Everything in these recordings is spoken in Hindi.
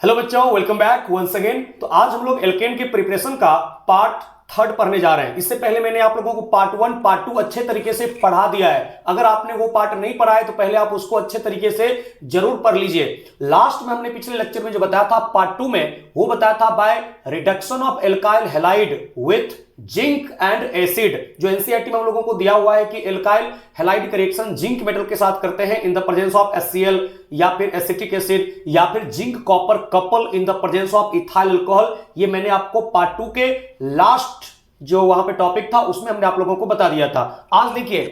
हेलो बच्चों, वेलकम बैक वंस अगेन। तो आज हम लोग एल्केन के प्रिपरेशन का पार्ट थर्ड पढ़ने जा रहे हैं। इससे पहले मैंने आप लोगों को पार्ट वन पार्ट टू अच्छे तरीके से पढ़ा दिया है। अगर आपने वो पार्ट नहीं पढ़ा है तो पहले आप उसको अच्छे तरीके से जरूर पढ़ लीजिए। लास्ट में हमने पिछले लेक्चर में जो बताया था पार्ट टू में, वो बताया था by reduction of alkyl halide with zinc and acid. जो एनसीईआरटी में हम लोगों को दिया हुआ है कि एल्काइल हैलाइड का रिएक्शन जिंक मेटल के साथ करते हैं इन द प्रेजेंस ऑफ HCl या फिर एसिटिक एसिड या फिर zinc copper couple in the presence of ethyl alcohol. ये मैंने आपको पार्ट टू के लास्ट जो वहां पे टॉपिक था उसमें हमने आप लोगों को बता दिया था। आज देखिए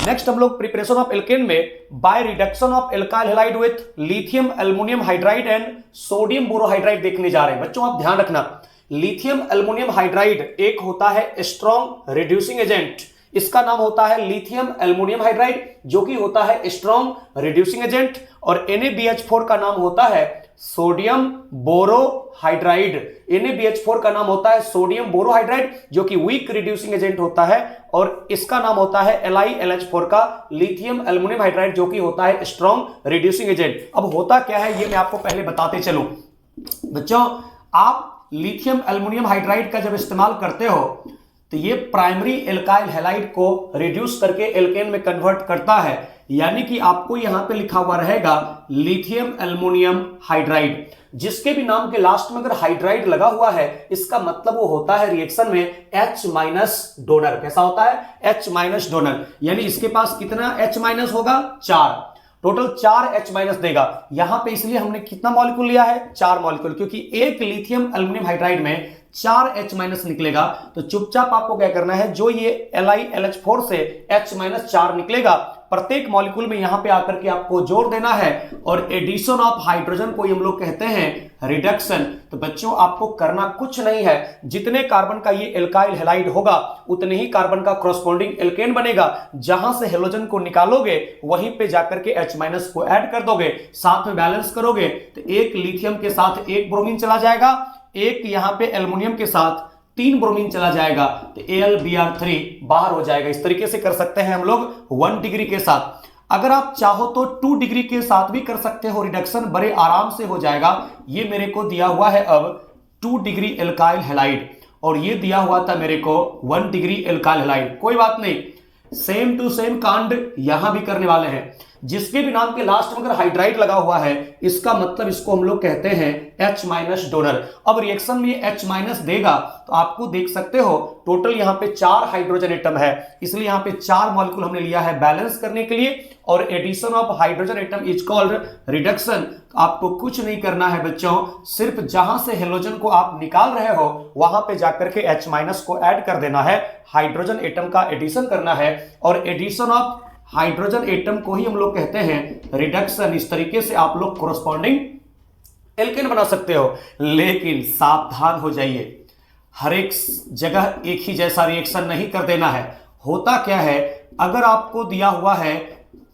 नेक्स्ट हम लोग प्रिपरेशन ऑफ एल्केन में by reduction of alkyl halide with lithium aluminium hydride and sodium borohydride देखने जा रहे हैं। बच्चों आप ध्यान रखना, लिथियम एल्युमिनियम हाइड्राइड एक होता है स्ट्रॉन्ग रिड्यूसिंग एजेंट, इसका नाम होता है लिथियम एल्युमिनियम हाइड्राइड जो कि होता है स्ट्रॉन्ग रिड्यूसिंग एजेंट, और NaBH4 का नाम होता है सोडियम बोरोहाइड्राइड। NaBH4 का नाम होता है सोडियम बोरोहाइड्राइड जो कि वीक रिड्यूसिंग एजेंट होता है, और इसका नाम होता है LiLH4 का लिथियम एल्युमिनियम हाइड्राइड जो कि होता है स्ट्रॉन्ग रिड्यूसिंग एजेंट। अब होता क्या है ये मैं आपको पहले बताते चलूं। बच्चों आप लिथियम एल्युमिनियम हाइड्राइड का जब इस्तेमाल करते हो तो ये प्राइमरी एल्काइल हैलाइड को रिड्यूस करके एल्केन में कन्वर्ट करता है, यानी कि आपको यहां पे लिखा हुआ रहेगा लिथियम एल्युमिनियम हाइड्राइड। जिसके भी नाम के लास्ट में अगर हाइड्राइड लगा हुआ है इसका मतलब वो होता है रिएक्शन में H- डोनर। कैसा होता है? H- डोनर, यानी इसके पास कितना H- होगा? 4, टोटल 4 H- देगा। यहां पे इसलिए हमने कितना मॉलिक्यूल लिया है? 4 मॉलिक्यूल, क्योंकि एक लिथियम एल्युमिनियम हाइड्राइड में 4 H- निकलेगा। तो चुपचाप आपको क्या करना है, जो ये LiLH4 से H-4 निकलेगा प्रत्येक मॉलिक्यूल में यहां पे आकर के आपको जोड़ देना है, और एडिशन ऑफ हाइड्रोजन को हम लोग कहते हैं रिडक्शन। तो बच्चों आपको करना कुछ नहीं है, जितने कार्बन का ये एल्काइल हैलाइड होगा उतने ही कार्बन का कॉरस्पॉन्डिंग एल्केन बनेगा। जहां से हेलोजन को निकालोगे वहीं पे जाकर के H- को ऐड कर दोगे, साथ में बैलेंस करोगे तो एक लिथियम के साथ एक ब्रोमीन चला जाएगा, एक यहां पे एल्युमिनियम के साथ 3 ब्रोमीन चला जाएगा, तो AlBr3 बाहर हो जाएगा। इस तरीके से कर सकते हैं हम लोग 1 डिग्री के साथ। अगर आप चाहो तो 2 डिग्री के साथ भी कर सकते हो, रिडक्शन बड़े आराम से हो जाएगा। ये मेरे को दिया हुआ है अब 2 डिग्री एल्काइल हैलाइड, और ये दिया हुआ था मेरे को 1 डिग्री एल्काइल हैलाइड। कोई बात नहीं, सेम टू सेम कांड यहां भी करने वाले हैं। जिसके भी नाम के लास्ट में अगर हाइड्राइड लगा हुआ है इसका मतलब इसको हम लोग कहते हैं H- डोनर। अब रिएक्शन में H- देगा तो आपको देख सकते हो टोटल यहां पे 4 हाइड्रोजन एटम है, इसलिए यहां पे 4 मॉलिक्यूल हमने लिया है बैलेंस करने के लिए, और addition of hydrogen atom is called reduction. आपको कुछ नहीं करना है बच्चों, सिर्फ जहां से हेलोजन को आप निकाल रहे हो वहां पे जाकर के H- को ऐड कर देना है, हाइड्रोजन एटम का एडिशन करना है, और एडिशन ऑफ हाइड्रोजन एटम को ही हम लोग कहते हैं रिडक्शन। इस तरीके से आप लोग कोरस्पॉन्डिंग एल्केन बना सकते हो, लेकिन सावधान हो जाइए, हर एक जगह एक ही जैसा रिएक्शन नहीं कर देना है। होता क्या है, अगर आपको दिया हुआ है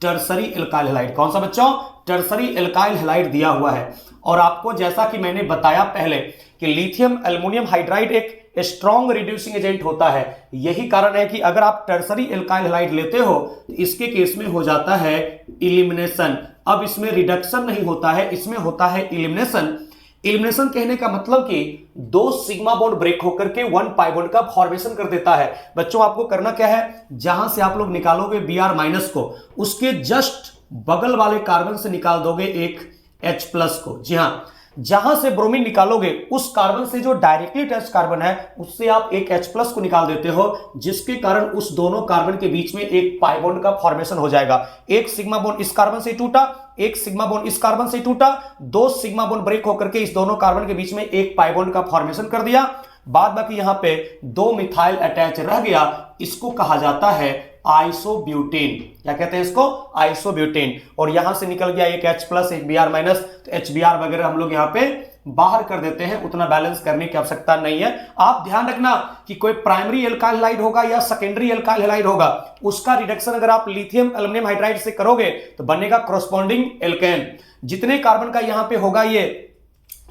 टर्सरी एल्काइल हैलाइड, कौन सा बच्चों? टर्सरी एल्काइल हैलाइड दिया हुआ है, और आपको जैसा कि मैंने बताया पहले कि लिथियम एल्युमिनियम हाइड्राइड एक स्ट्रॉन्ग रिड्यूसिंग एजेंट होता है। यही कारण है कि अगर आप टर्सरी एल्काइल हैलाइड लेते हो तो इसके केस में हो जाता है इलिमिनेशन। अब इसमें रिडक्शन नहीं होता है, इसमें होता है इलिमिनेशन। इलिमिनेशन कहने का मतलब कि 2 सिग्मा बॉन्ड ब्रेक होकर के 1 पाई बॉन्ड का फॉर्मेशन कर देता है। बच्चों आपको करना क्या है, जहां से आप लोग निकालोगे Br- को उसके जस्ट बगल वाले कार्बन से निकाल दोगे एक H+ को। जी हां, जहां से ब्रोमीन निकालोगे उस कार्बन से जो डायरेक्टली टच कार्बन है उससे आप एक H+ को निकाल देते हो, जिसके कारण उस दोनों कार्बन के बीच में एक पाई बॉन्ड का फॉर्मेशन हो जाएगा। एक सिग्मा बॉन्ड इस कार्बन से टूटा, एक सिग्मा बॉन्ड इस कार्बन से टूटा, 2 सिग्मा बॉन्ड ब्रेक होकर के इस दोनों कार्बन के बीच में एक पाई बॉन्ड का फॉर्मेशन कर दिया। बाद बाकी यहां पे 2 मिथाइल अटैच रह गया, इसको कहा जाता है आइसोब्यूटेन। क्या कहते हैं इसको? आइसोब्यूटेन। और यहां से निकल गया एक H+ एक Br-, तो HBr वगैरह हम लोग यहां पे बाहर कर देते हैं, उतना बैलेंस करने की आवश्यकता नहीं है। आप ध्यान रखना कि कोई प्राइमरी एल्काइल हैलाइड होगा या सेकेंडरी एल्काइल हैलाइड होगा, उसका रिडक्शन अगर आप लिथियम एल्युमिनियम हाइड्राइड से करोगे तो बनेगा कॉरस्पॉन्डिंग एल्केन। जितने कार्बन का यहां पे होगा ये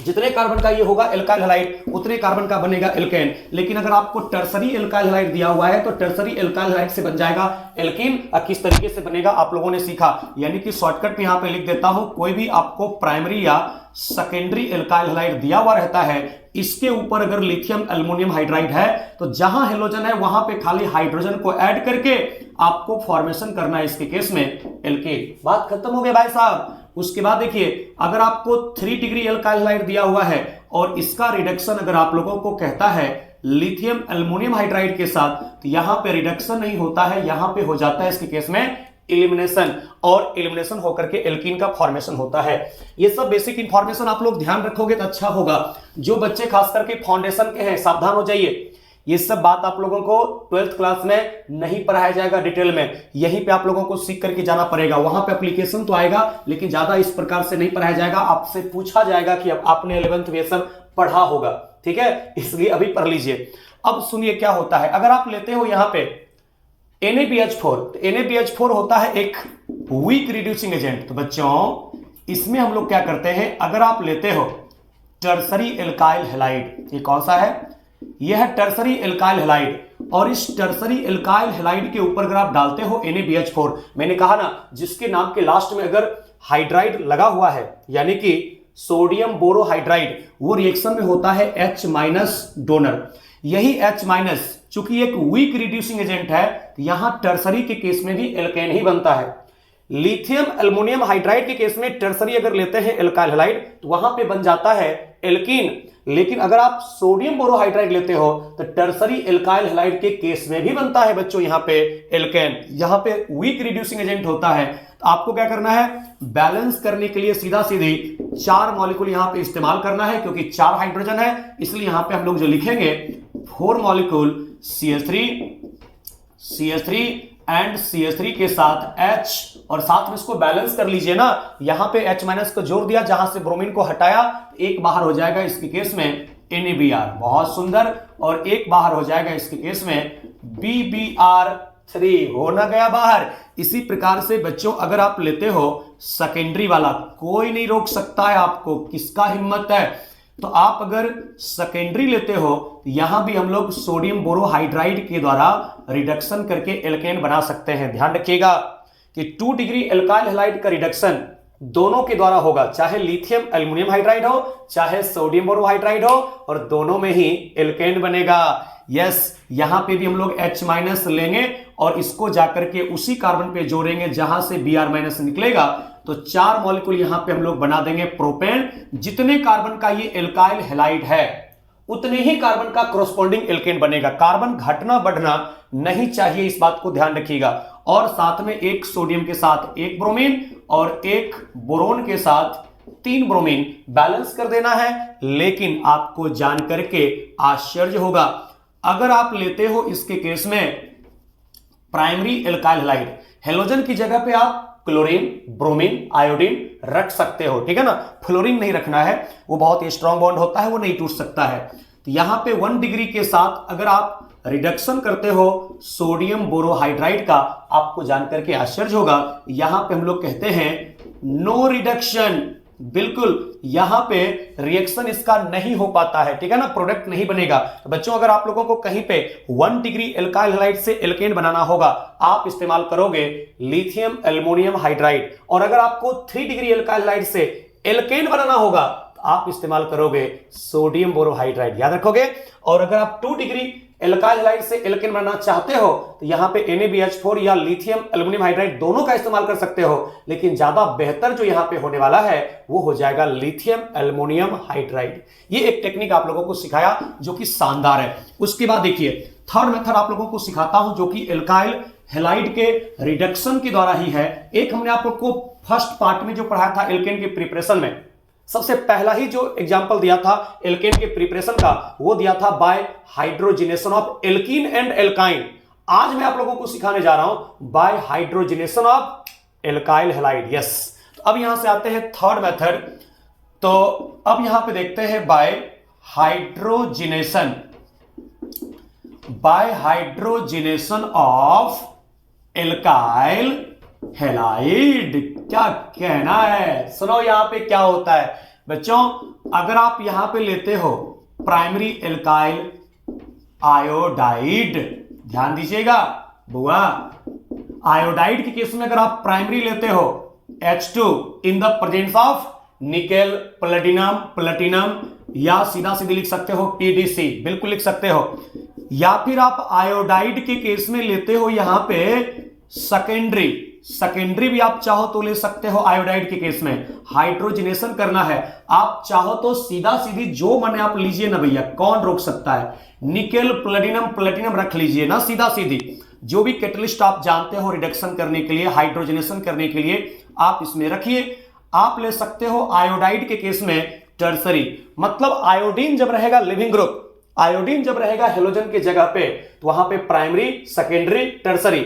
जितने कार्बन का ये होगा एल्काइल हैलाइड उतने कार्बन का बनेगा एल्केन। लेकिन अगर आपको टर्सरी एल्काइल हैलाइड दिया हुआ है तो टर्सरी एल्काइल हैलाइड से बन जाएगा एल्कीन। और किस तरीके से बनेगा आप लोगों ने सीखा, यानी कि शॉर्टकट में यहां पे लिख देता हूं, कोई भी आपको प्राइमरी या सेकेंडरी एल्काइल हैलाइड दिया हुआ रहता है, इसके ऊपर अगर लिथियम एल्युमिनियम हाइड्राइड है तो जहां हेलोजन है वहां पे खाली हाइड्रोजन को ऐड करके आपको फॉर्मेशन करना है, इसके केस में एल्केन। बात खत्म हो गई भाई साहब। उसके बाद देखिए, अगर आपको 3 डिग्री एल्काइल हैलाइड दिया हुआ है और इसका रिडक्शन अगर आप लोगों को कहता है लिथियम एल्युमिनियम हाइड्राइड के साथ, तो यहां पे रिडक्शन नहीं होता है, यहां पे हो जाता है इसके केस में एलिमिनेशन, और एलिमिनेशन होकर के एल्कीन का फॉर्मेशन होता है। ये सब बेसिक इंफॉर्मेशन आप लोग ध्यान रखोगे तो अच्छा होगा। जो बच्चे खास करके फाउंडेशन के हैं सावधान हो जाइए, ये सब बात आप लोगों को 12th क्लास में नहीं पढ़ाया जाएगा डिटेल में, यहीं पे आप लोगों को सीख करके जाना पड़ेगा। वहां पे एप्लीकेशन तो आएगा लेकिन ज्यादा इस प्रकार से नहीं पढ़ाया जाएगा, आपसे पूछा जाएगा कि अब आपने 11th में सब पढ़ा होगा, ठीक है, इसलिए अभी पढ़ लीजिए। अब सुनिए क्या होता है, अगर आप लेते हो यहां पे NaBH4, तो NaBH4 होता है एक वीक रिड्यूसिंग एजेंट। तो बच्चों इसमें हम लोग क्या करते हैं, अगर आप लेते हो टर्सरी एल्काइल हैलाइड, ये कौन सा है, यह है टर्सरी एल्काइल हैलाइड, और इस टर्सरी एल्काइल हैलाइड के ऊपर अगर आप डालते हो NaBH4, मैंने कहा ना जिसके नाम के लास्ट में अगर हाइड्राइड लगा हुआ है यानी कि सोडियम बोरोहाइड्राइड, वो रिएक्शन में होता है H- डोनर। यही H- चूंकि एक वीक रिड्यूसिंग एजेंट है, तो यहां टर्सरी के केस में भी एल्केन ही बनता है। लिथियम एल्युमिनियम हाइड्राइड के केस में टर्सरी अगर लेते हैं एल्काइल हैलाइड तो वहां पे बन जाता है एल्कीन। लेकिन अगर आप सोडियम बोरोहाइड्राइड लेते हो तो टर्सरी एल्काइल हैलाइड के केस में भी बनता है बच्चों यहां पे एल्केन। यहां पे वीक रिड्यूसिंग एजेंट होता है, तो आपको क्या करना है, बैलेंस करने के लिए सीधा सीधी 4 मॉलिक्यूल यहां पे इस्तेमाल करना है, क्योंकि 4 हाइड्रोजन है, इसलिए यहां पे हम लोग जो लिखेंगे 4 मॉलिक्यूल CH3 एंड CH3 के साथ H, और साथ में इसको बैलेंस कर लीजिए ना, यहां पे H- को जोड़ दिया, जहां से ब्रोमीन को हटाया एक बाहर हो जाएगा इसके केस में NaBr, बहुत सुंदर, और एक बाहर हो जाएगा इसके केस में BBr3, हो ना गया बाहर। इसी प्रकार से बच्चों अगर आप लेते हो सेकेंडरी वाला, कोई नहीं रोक सकता है आपको, किसका हिम्मत है, तो आप अगर सेकेंडरी लेते हो यहां भी हम लोग सोडियम बोरोहाइड्राइड के द्वारा रिडक्शन करके एल्केन बना सकते हैं। ध्यान रखिएगा कि 2 डिग्री एल्काइल हैलाइड का रिडक्शन दोनों के द्वारा होगा, चाहे लिथियम एल्युमिनियम हाइड्राइड हो चाहे सोडियम बोरोहाइड्राइड हो, और दोनों में ही एल्केन बनेगा। यस, यहां पे भी हम लोग H- लेंगे और इसको जाकर के उसी कार्बन पे जोड़ेंगे जहां से Br- निकलेगा, तो 4 मॉलिक्यूल यहां पे हम लोग बना देंगे प्रोपेन। जितने कार्बन का ये एल्काइल हैलाइड है उतने ही कार्बन का कोरोस्पोंडिंग एल्केन बनेगा। कार्बन घटना बढ़ना नहीं चाहिए, इस बात को ध्यान रखिएगा। और साथ में एक सोडियम के साथ 1 ब्रोमीन और 1 बोरोन के साथ 3 ब्रोमीन बैलेंस कर देना है। लेकिन आपको जान करके आश्चर्य होगा, अगर आप लेते हो इसके केस में प्राइमरी एल्काइल हैलाइड, हेलोजन की जगह पे आप क्लोरीन, ब्रोमीन, आयोडीन रख सकते हो, ठीक है ना, फ्लोरीन नहीं रखना है, वो बहुत स्ट्रॉन्ग बॉन्ड होता है, वो नहीं टूट सकता है। तो यहां पे 1 डिग्री के साथ अगर आप रिडक्शन करते हो सोडियम बोरोहाइड्राइड का, आपको जानकर के आश्चर्य होगा, यहां पे हम लोग कहते हैं नो रिडक्शन, बिल्कुल यहां पे रिएक्शन इसका नहीं हो पाता है, ठीक है ना, प्रोडक्ट नहीं बनेगा। तो बच्चों अगर आप लोगों को कहीं पे 1 डिग्री एल्काइल हैलाइड से एल्केन बनाना होगा, आप इस्तेमाल करोगे लिथियम एल्युमिनियम हाइड्राइड, और अगर आपको 3 डिग्री एल्काइल हैलाइड से एल्केन बनाना होगा तो आप इस्तेमाल करोगे सोडियम बोरोहाइड्राइड, याद रखोगे। और अगर आप 2 डिग्री एल्काइल हैलाइड से एल्केन बनाना चाहते हो तो यहां पे NaBH4 या लिथियम एल्युमिनियम हाइड्राइड दोनों का इस्तेमाल कर सकते हो, लेकिन ज्यादा बेहतर जो यहां पे होने वाला है वो हो जाएगा लिथियम एल्युमिनियम हाइड्राइड। ये एक टेक्निक आप लोगों को सिखाया जो कि शानदार है। उसके बाद देखिए थर्ड मेथड आप लोगों को सिखाता हूं जो कि एल्काइल हैलाइड के रिडक्शन के द्वारा ही है। एक हमने आप लोग को फर्स्ट पार्ट में जो पढ़ाया था एल्केन के प्रिपरेशन में, सबसे पहला ही जो एग्जांपल दिया था एल्केन के प्रिपरेशन का, वो दिया था by hydrogenation of alkene and alkyne. आज मैं आप लोगों को सिखाने जा रहा हूं by hydrogenation of alkyl halide. Yes, तो अब यहां से आते हैं थर्ड मेथड। तो अब यहां पे देखते हैं by hydrogenation of alkyl halide. क्या कहना है, सुनो यहां पे क्या होता है। बच्चों अगर आप यहां पे लेते हो प्राइमरी एल्काइल आयोडाइड, ध्यान दीजिएगा बुआ, आयोडाइड के केस में अगर आप प्राइमरी लेते हो H2 in the presence of nickel platinum या सीधा सीधी लिख सकते हो PDC, बिल्कुल लिख सकते हो। या फिर आप आयोडाइड के केस में लेते हो यहां पे सेकेंडरी भी आप चाहो तो ले सकते हो। आयोडाइड के केस में हाइड्रोजनेशन करना है, आप चाहो तो सीधा सीधी जो मन आप लीजिए ना भैया, कौन रोक सकता है। निकेल प्लेटिनम रख लीजिए ना सीधा सीधी, जो भी कैटलिस्ट आप जानते हो रिडक्शन करने के लिए, हाइड्रोजनेशन करने के लिए आप इसमें रखिए। आप ले सकते हो आयोडाइड के केस में टर्सरी, मतलब आयोडीन जब रहेगा लिविंग ग्रुप, आयोडीन जब रहेगा हेलोजन के जगह पे, तो वहां पे प्राइमरी, सेकेंडरी, टर्सरी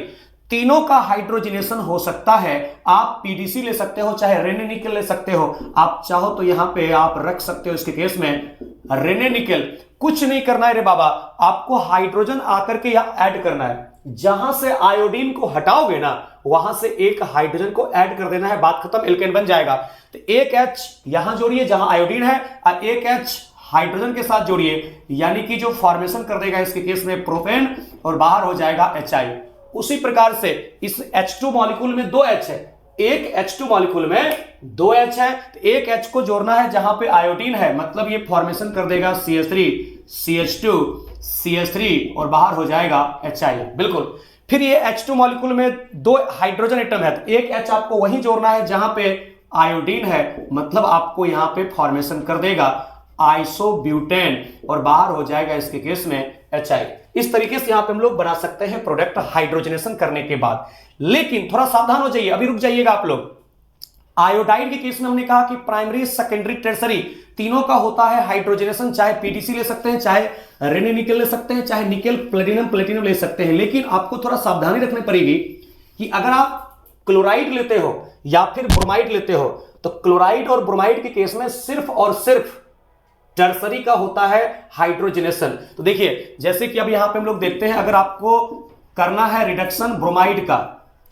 तीनों का हाइड्रोजनेशन हो सकता है। आप पीडीसी ले सकते हो, चाहे रेने निकेल ले सकते हो, आप चाहो तो यहां पे आप रख सकते हो इसके केस में रेने निकेल। कुछ नहीं करना है रे बाबा, आपको हाइड्रोजन आकर के यहां ऐड करना है। जहां से आयोडीन को हटाओगे ना, वहां से एक हाइड्रोजन को ऐड कर देना है, बात खत्म, एल्केन बन जाएगा। तो एक H यहां जोड़िए जहां आयोडीन है, और एक H हाइड्रोजन के साथ जोड़िए, यानी कि जो फॉर्मेशन कर देगा इसके केस में प्रोपेन, और बाहर हो जाएगा HI। उसी प्रकार से इस H2 मॉलिक्यूल में 2 H है, एक H2 मॉलिक्यूल में 2 H है, तो एक H को जोड़ना है जहां पे आयोडीन है, मतलब ये फॉर्मेशन कर देगा CH3 CH2 CH3 और बाहर हो जाएगा HI, बिल्कुल। फिर ये H2 मॉलिक्यूल में 2 हाइड्रोजन एटम है, तो एक H आपको वहीं जोड़ना है जहां पे आयोडीन है, मतलब आपको यहां पे फॉर्मेशन कर देगा आइसोब्यूटेन और बाहर हो जाएगा इसके केस में HI। इस तरीके से यहां पे हम लोग बना सकते हैं प्रोडक्ट हाइड्रोजनेशन करने के बाद। लेकिन थोड़ा सावधान हो जाइए, अभी रुक जाइएगा आप लोग। आयोडाइड के केस में हमने कहा कि प्राइमरी, सेकेंडरी, टर्सरी तीनों का होता है हाइड्रोजनेशन, चाहे पीडीसी ले सकते हैं, चाहे रेने निकेल ले सकते हैं, चाहे निकेल प्लेटिनम ले सकते हैं। लेकिन आपको थोड़ा सावधानी रखनी पड़ेगी कि अगर आप क्लोराइड लेते हो या फिर ब्रोमाइड लेते हो, तो क्लोराइड और ब्रोमाइड के केस में सिर्फ और सिर्फ टर्सरी का होता है हाइड्रोजनेशन। तो देखिए जैसे कि अब यहां पे हम लोग देखते हैं, अगर आपको करना है रिडक्शन ब्रोमाइड का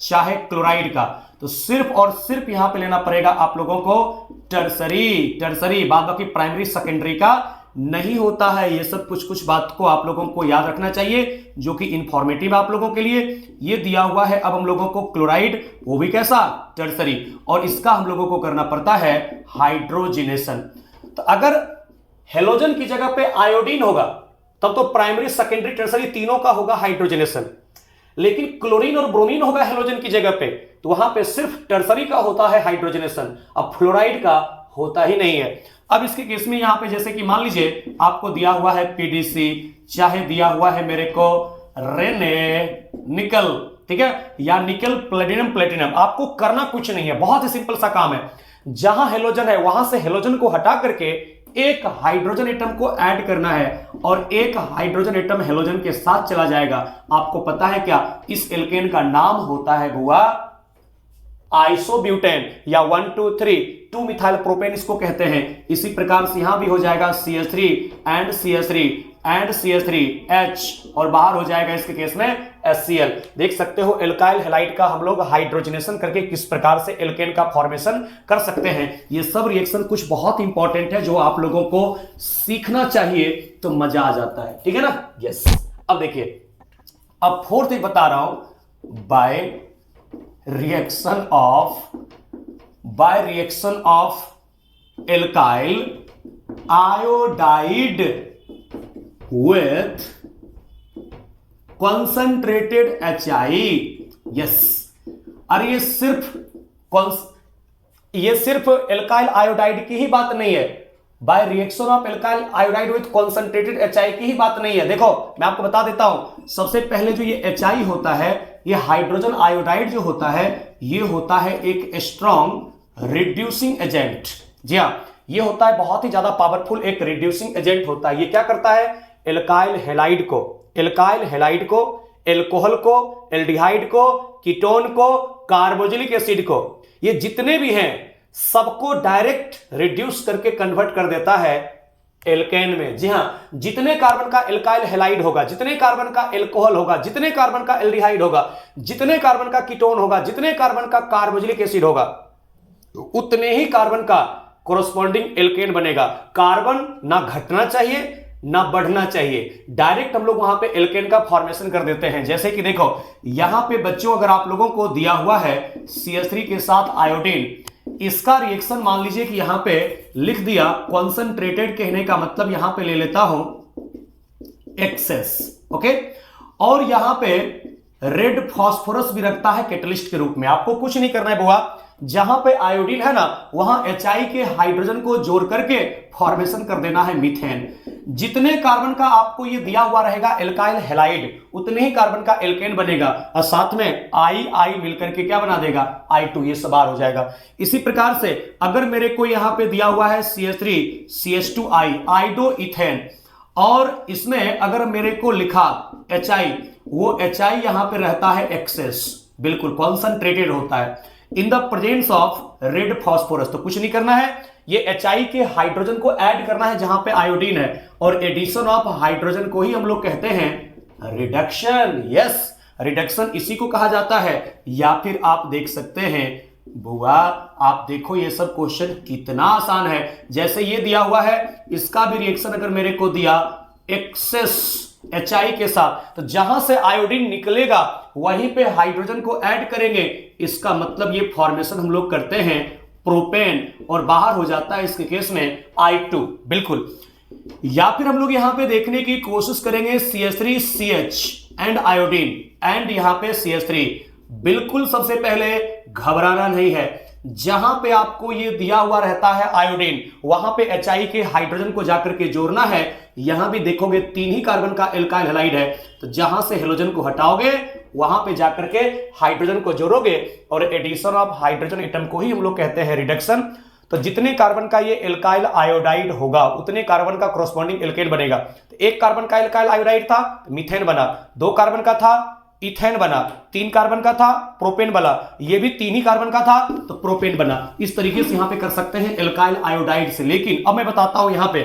चाहे क्लोराइड का, तो सिर्फ और सिर्फ यहां पे लेना पड़ेगा आप लोगों को टर्सरी, बाद बाकी प्राइमरी सेकेंडरी का नहीं होता है। ये सब कुछ बात को आप लोगों को याद रखना चाहिए, जो कि इंफॉर्मेटिव आप लोगों के लिए ये दिया हुआ है। अब हम लोगों को क्लोराइड, वो भी कैसा, टर्सरी, और इसका हम लोगों को करना पड़ता है हाइड्रोजनेशन। तो अगर हेलोजन की जगह पे आयोडीन होगा, तब तो प्राइमरी, सेकेंडरी, टर्सरी तीनों का होगा हाइड्रोजनेशन। लेकिन क्लोरीन और ब्रोमीन होगा हेलोजन की जगह पे, तो वहां पे सिर्फ टर्सरी का होता है हाइड्रोजनेशन, अब फ्लोराइड का होता ही नहीं है। अब इसके केस में यहां पे जैसे कि मान लीजिए आपको दिया हुआ है पीडीसी, चाहे दिया हुआ है मेरे को रेने निकल, ठीक है, या निकेल प्लेटिनम, आपको करना कुछ नहीं है, बहुत ही सिंपल सा काम है। जहां हेलोजन है वहां से हेलोजन को हटा करके एक हाइड्रोजन एटम को ऐड करना है, और एक हाइड्रोजन एटम हेलोजन के साथ चला जाएगा। आपको पता है क्या, इस एल्केन का नाम होता है बुआ आइसोब्यूटेन, या 1,2,3 मिथाइल प्रोपेन इसको कहते हैं। इसी प्रकार से यहां भी हो जाएगा CH3 एंड CH3H, और बाहर हो जाएगा इसके केस में HCl। देख सकते हो एल्काइल हैलाइड का हम लोग हाइड्रोजनेशन करके किस प्रकार से एल्केन का फॉर्मेशन कर सकते हैं। ये सब रिएक्शन कुछ बहुत इंपॉर्टेंट है, जो आप लोगों को सीखना चाहिए, तो मजा आ जाता है, ठीक है ना। यस, अब देखिए, अब फोर्थ एक बता रहा हूं, by reaction of alkyl iodide with concentrated HI। Yes, अरे ये सिर्फ एल्काइल आयोडाइड की ही बात नहीं है, by reaction of alkyl iodide with concentrated HI की ही बात नहीं है। देखो मैं आपको बता देता हूं, सबसे पहले जो ये HI होता है, ये हाइड्रोजन आयोडाइड जो होता है, ये होता है एक स्ट्रॉन्ग रिड्यूसिंग एजेंट। जी हां, ये होता है बहुत ही ज्यादा पावरफुल एक रिड्यूसिंग एजेंट होता है। ये क्या करता है, एल्काइल हैलाइड को, एल्कोहल को, एल्डिहाइड को, कीटोन को, कार्बोक्सिलिक एसिड को, ये जितने भी हैं सबको डायरेक्ट रिड्यूस करके कन्वर्ट कर देता है एल्केन में। जी हां, जितने कार्बन का एल्काइल हैलाइड होगा, जितने कार्बन का एल्कोहल होगा, जितने कार्बन का एल्डिहाइड होगा, जितने कार्बन का कीटोन होगा, जितने कार्बन का कार्बोक्सिलिक एसिड होगा, उतने ही कार्बन का कोरोस्पॉन्डिंग एल्केन बनेगा। कार्बन ना घटना चाहिए ना बढ़ना चाहिए, डायरेक्ट हम लोग वहां पे एल्केन का फॉर्मेशन कर देते हैं। जैसे कि देखो यहां पे बच्चों अगर आप लोगों को दिया हुआ है CH3 के साथ आयोडीन, इसका रिएक्शन मान लीजिए कि यहां पे लिख दिया कॉन्सेंट्रेटेड, कहने का मतलब यहां पे ले लेता हूं एक्सेस, ओके। और यहां पे रेड फास्फोरस भी रखता है कैटलिस्ट के रूप में। आपको कुछ नहीं करना है बुआ, जहां पे आयोडीन है ना वहां HI के हाइड्रोजन को जोड़ करके फॉर्मेशन कर देना है मीथेन। जितने कार्बन का आपको ये दिया हुआ रहेगा एल्काइल हैलाइड, उतने ही कार्बन का एल्केन बनेगा, और साथ में I मिलकर के क्या बना देगा I2, ये सब बार हो जाएगा। इसी प्रकार से अगर मेरे को यहां पे दिया हुआ है CH3 CH2I आइडो इथेन, और इसमें अगर मेरे को लिखा HI, वो HI यहां पे रहता है एक्सेस, बिल्कुल कॉन्सेंट्रेटेड होता है इन the presence of red phosphorus. तो कुछ नहीं करना है, ये HI के हाइड्रोजन को ऐड करना है जहां पे आयोडीन है, और एडिशन ऑफ हाइड्रोजन को ही हम लोग कहते हैं रिडक्शन। यस, रिडक्शन इसी को कहा जाता है। या फिर आप देख सकते हैं बुआ, आप देखो ये सब क्वेश्चन कितना आसान है। जैसे ये दिया हुआ है, इसका भी रिएक्शन अगर मेरे को दिया एक्सेस HI के साथ, तो जहां से आयोडीन निकलेगा वहीं पे हाइड्रोजन को ऐड करेंगे। इसका मतलब ये फॉर्मेशन हम लोग करते हैं प्रोपेन, और बाहर हो जाता है इसके केस में I2, बिल्कुल। या फिर हम लोग यहां पे देखने की कोशिश करेंगे CH3CH एंड आयोडीन एंड यहां पे CH3। बिल्कुल सबसे पहले घबराना नहीं है, जहां पे आपको ये दिया हुआ रहता है आयोडीन, वहां पे HI के हाइड्रोजन को जाकर के जोड़ना है। यहां भी देखोगे 3 ही कार्बन का एल्काइल हैलाइड है, तो जहां से हेलोजन को हटाओगे वहां पे जाकर के हाइड्रोजन को जोड़ोगे, और एडिशन ऑफ हाइड्रोजन एटम को ही हम लोग कहते हैं रिडक्शन। तो जितने कार्बन का ये एल्काइल आयोडाइड होगा उतने कार्बन का कोरोस्पोंडिंग एल्केन बनेगा। तो 1 कार्बन का एल्काइल आयोडाइड था तो मीथेन बना, 2 कार्बन का था इथेन बना, 3 कार्बन का था प्रोपेन बना, ये भी 3 ही कार्बन का था तो प्रोपेन बना। इस तरीके से यहां पे कर सकते हैं एल्काइल आयोडाइड से। लेकिन अब मैं बताता हूं यहां पे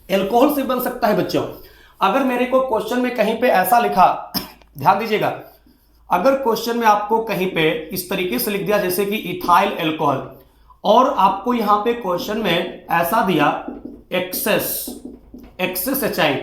एल्कोहल से बन सकता है बच्चों। अगर मेरे को क्वेश्चन में कहीं पे ऐसा लिखा, ध्यान दीजिएगा, अगर क्वेश्चन में आपको कहीं पे इस तरीके से लिख दिया जैसे कि इथाइल एल्कोहल, और आपको यहां पे क्वेश्चन में ऐसा दिया excess HI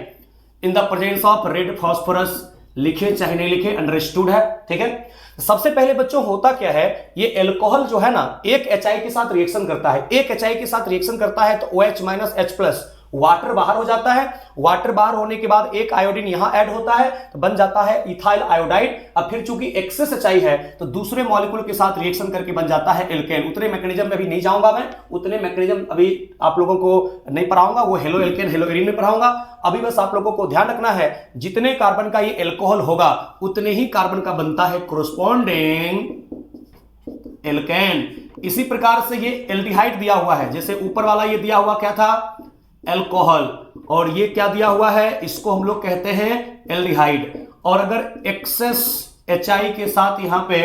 in the presence of red phosphorus, लिखे चाहे नहीं लिखे अंडरस्टूड है, ठीक है। सबसे पहले बच्चों होता क्या है, ये एल्कोहल जो है ना एक HI के साथ रिएक्शन करता है, एक HI के साथ रिएक्शन करता है तो OH- H+, वाटर बाहर हो जाता है। वाटर बाहर होने के बाद एक आयोडीन यहां ऐड होता है तो बन जाता है इथाइल आयोडाइड। अब फिर चूंकि एक्सेस HI है तो दूसरे मॉलिक्यूल के साथ रिएक्शन करके बन जाता है एल्केन। उतने मैकेनिज्म में अभी नहीं जाऊंगा मैं, उतने मैकेनिज्म अभी आप लोगों को नहीं पढ़ाऊंगा, वो हेलो एल्केन हेलो एरीन में पढ़ाऊंगा। अभी बस आप लोगों को ध्यान रखना है जितने कार्बन का ये एल्कोहल होगा उतने ही कार्बन का बनता है कोरोस्पोंडिंग एल्केन। इसी प्रकार से ये एल्डिहाइड दिया हुआ है, जैसे ऊपर वाला ये दिया हुआ क्या था एल्कोहल, और ये क्या दिया हुआ है, इसको हम लोग कहते हैं एल्डिहाइड। और अगर एक्सेस HI के साथ यहां पे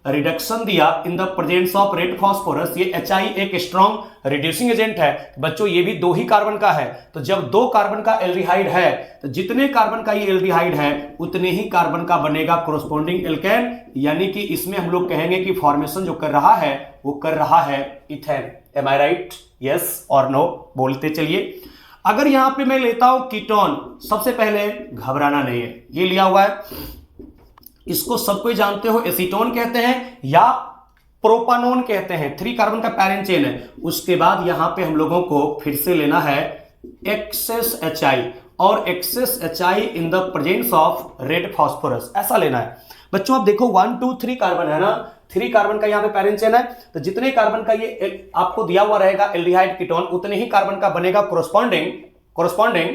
रिडक्शन दिया इन the presence of red phosphorus, ये HI एक स्ट्रॉन्ग रिड्यूसिंग एजेंट है बच्चों, ये भी 2 ही कार्बन का है। तो जब 2 कार्बन का एल्डिहाइड है तो जितने कार्बन का ये एल्डिहाइड है उतने ही कार्बन का बनेगा कोरोस्पोंडिंग एल्केन। यानी कि इसमें हम लोग कहेंगे कि फॉर्मेशन जो कर रहा है वो कर रहा है इथेन। एम आई राइट? यस और नो बोलते चलिए। अगर यहां पे मैं लेता हूं कीटोन, सबसे पहले घबराना नहीं है, ये लिया हुआ है, इसको सब कोई जानते हो एसीटोन कहते हैं या प्रोपानोन कहते हैं, 3 कार्बन का पैरेंट चेन है। उसके बाद यहां पे हम लोगों को फिर से लेना है एक्सेस HI, और excess HI in the presence of red phosphorus, ऐसा लेना है बच्चों। आप देखो 1 2 3 कार्बन है ना, 3 कार्बन का यहां पे पैरेंट चेन है, तो जितने कार्बन का ये आपको दिया हुआ रहेगा एल्डिहाइड कीटोन उतने ही कार्बन का बनेगा कोरोस्पोंडिंग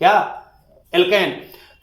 क्या एल्केन।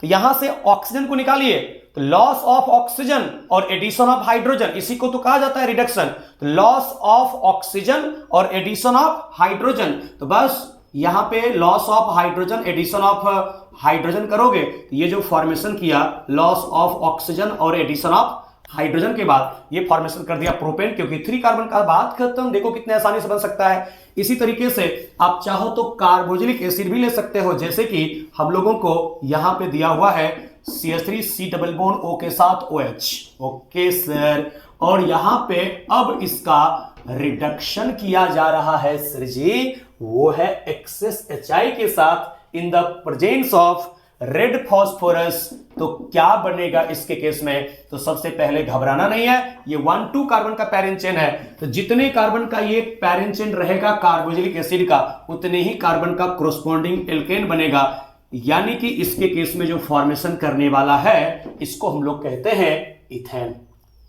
तो यहां से ऑक्सीजन को निकालिए तो लॉस ऑफ ऑक्सीजन और एडिशन ऑफ हाइड्रोजन, इसी को तो कहा जाता है रिडक्शन। तो लॉस ऑफ ऑक्सीजन और एडिशन ऑफ हाइड्रोजन, तो बस यहां पे loss of hydrogen addition of hydrogen करोगे तो ये जो फॉर्मेशन किया लॉस ऑफ ऑक्सीजन और एडिशन ऑफ हाइड्रोजन के बाद ये फॉर्मेशन कर दिया प्रोपेन, क्योंकि 3 कार्बन का बात खत्म। देखो कितने आसानी से बन सकता है। इसी तरीके से आप चाहो तो कार्बोक्सिलिक एसिड भी ले सकते हो, जैसे कि हम लोगों को यहां पे दिया हुआ है CH3 C double bond O के साथ OH। ओके सर, और यहां पे अब इसका रिडक्शन किया जा रहा है सर जी, वो है एक्सेस HI के साथ इन the presence of red phosphorus. तो क्या बनेगा इसके केस में? तो सबसे पहले घबराना नहीं है, ये 1,2 कार्बन का पैरेंट चेन है, तो जितने कार्बन का ये पैरेंट चेन रहेगा कार्बोक्सिलिक एसिड का, उतने ही कार्बन का कोरोस्पोंडिंग एल्केन बनेगा। यानी कि इसके केस में जो फॉर्मेशन करने वाला है इसको हम लोग कहते हैं इथेन।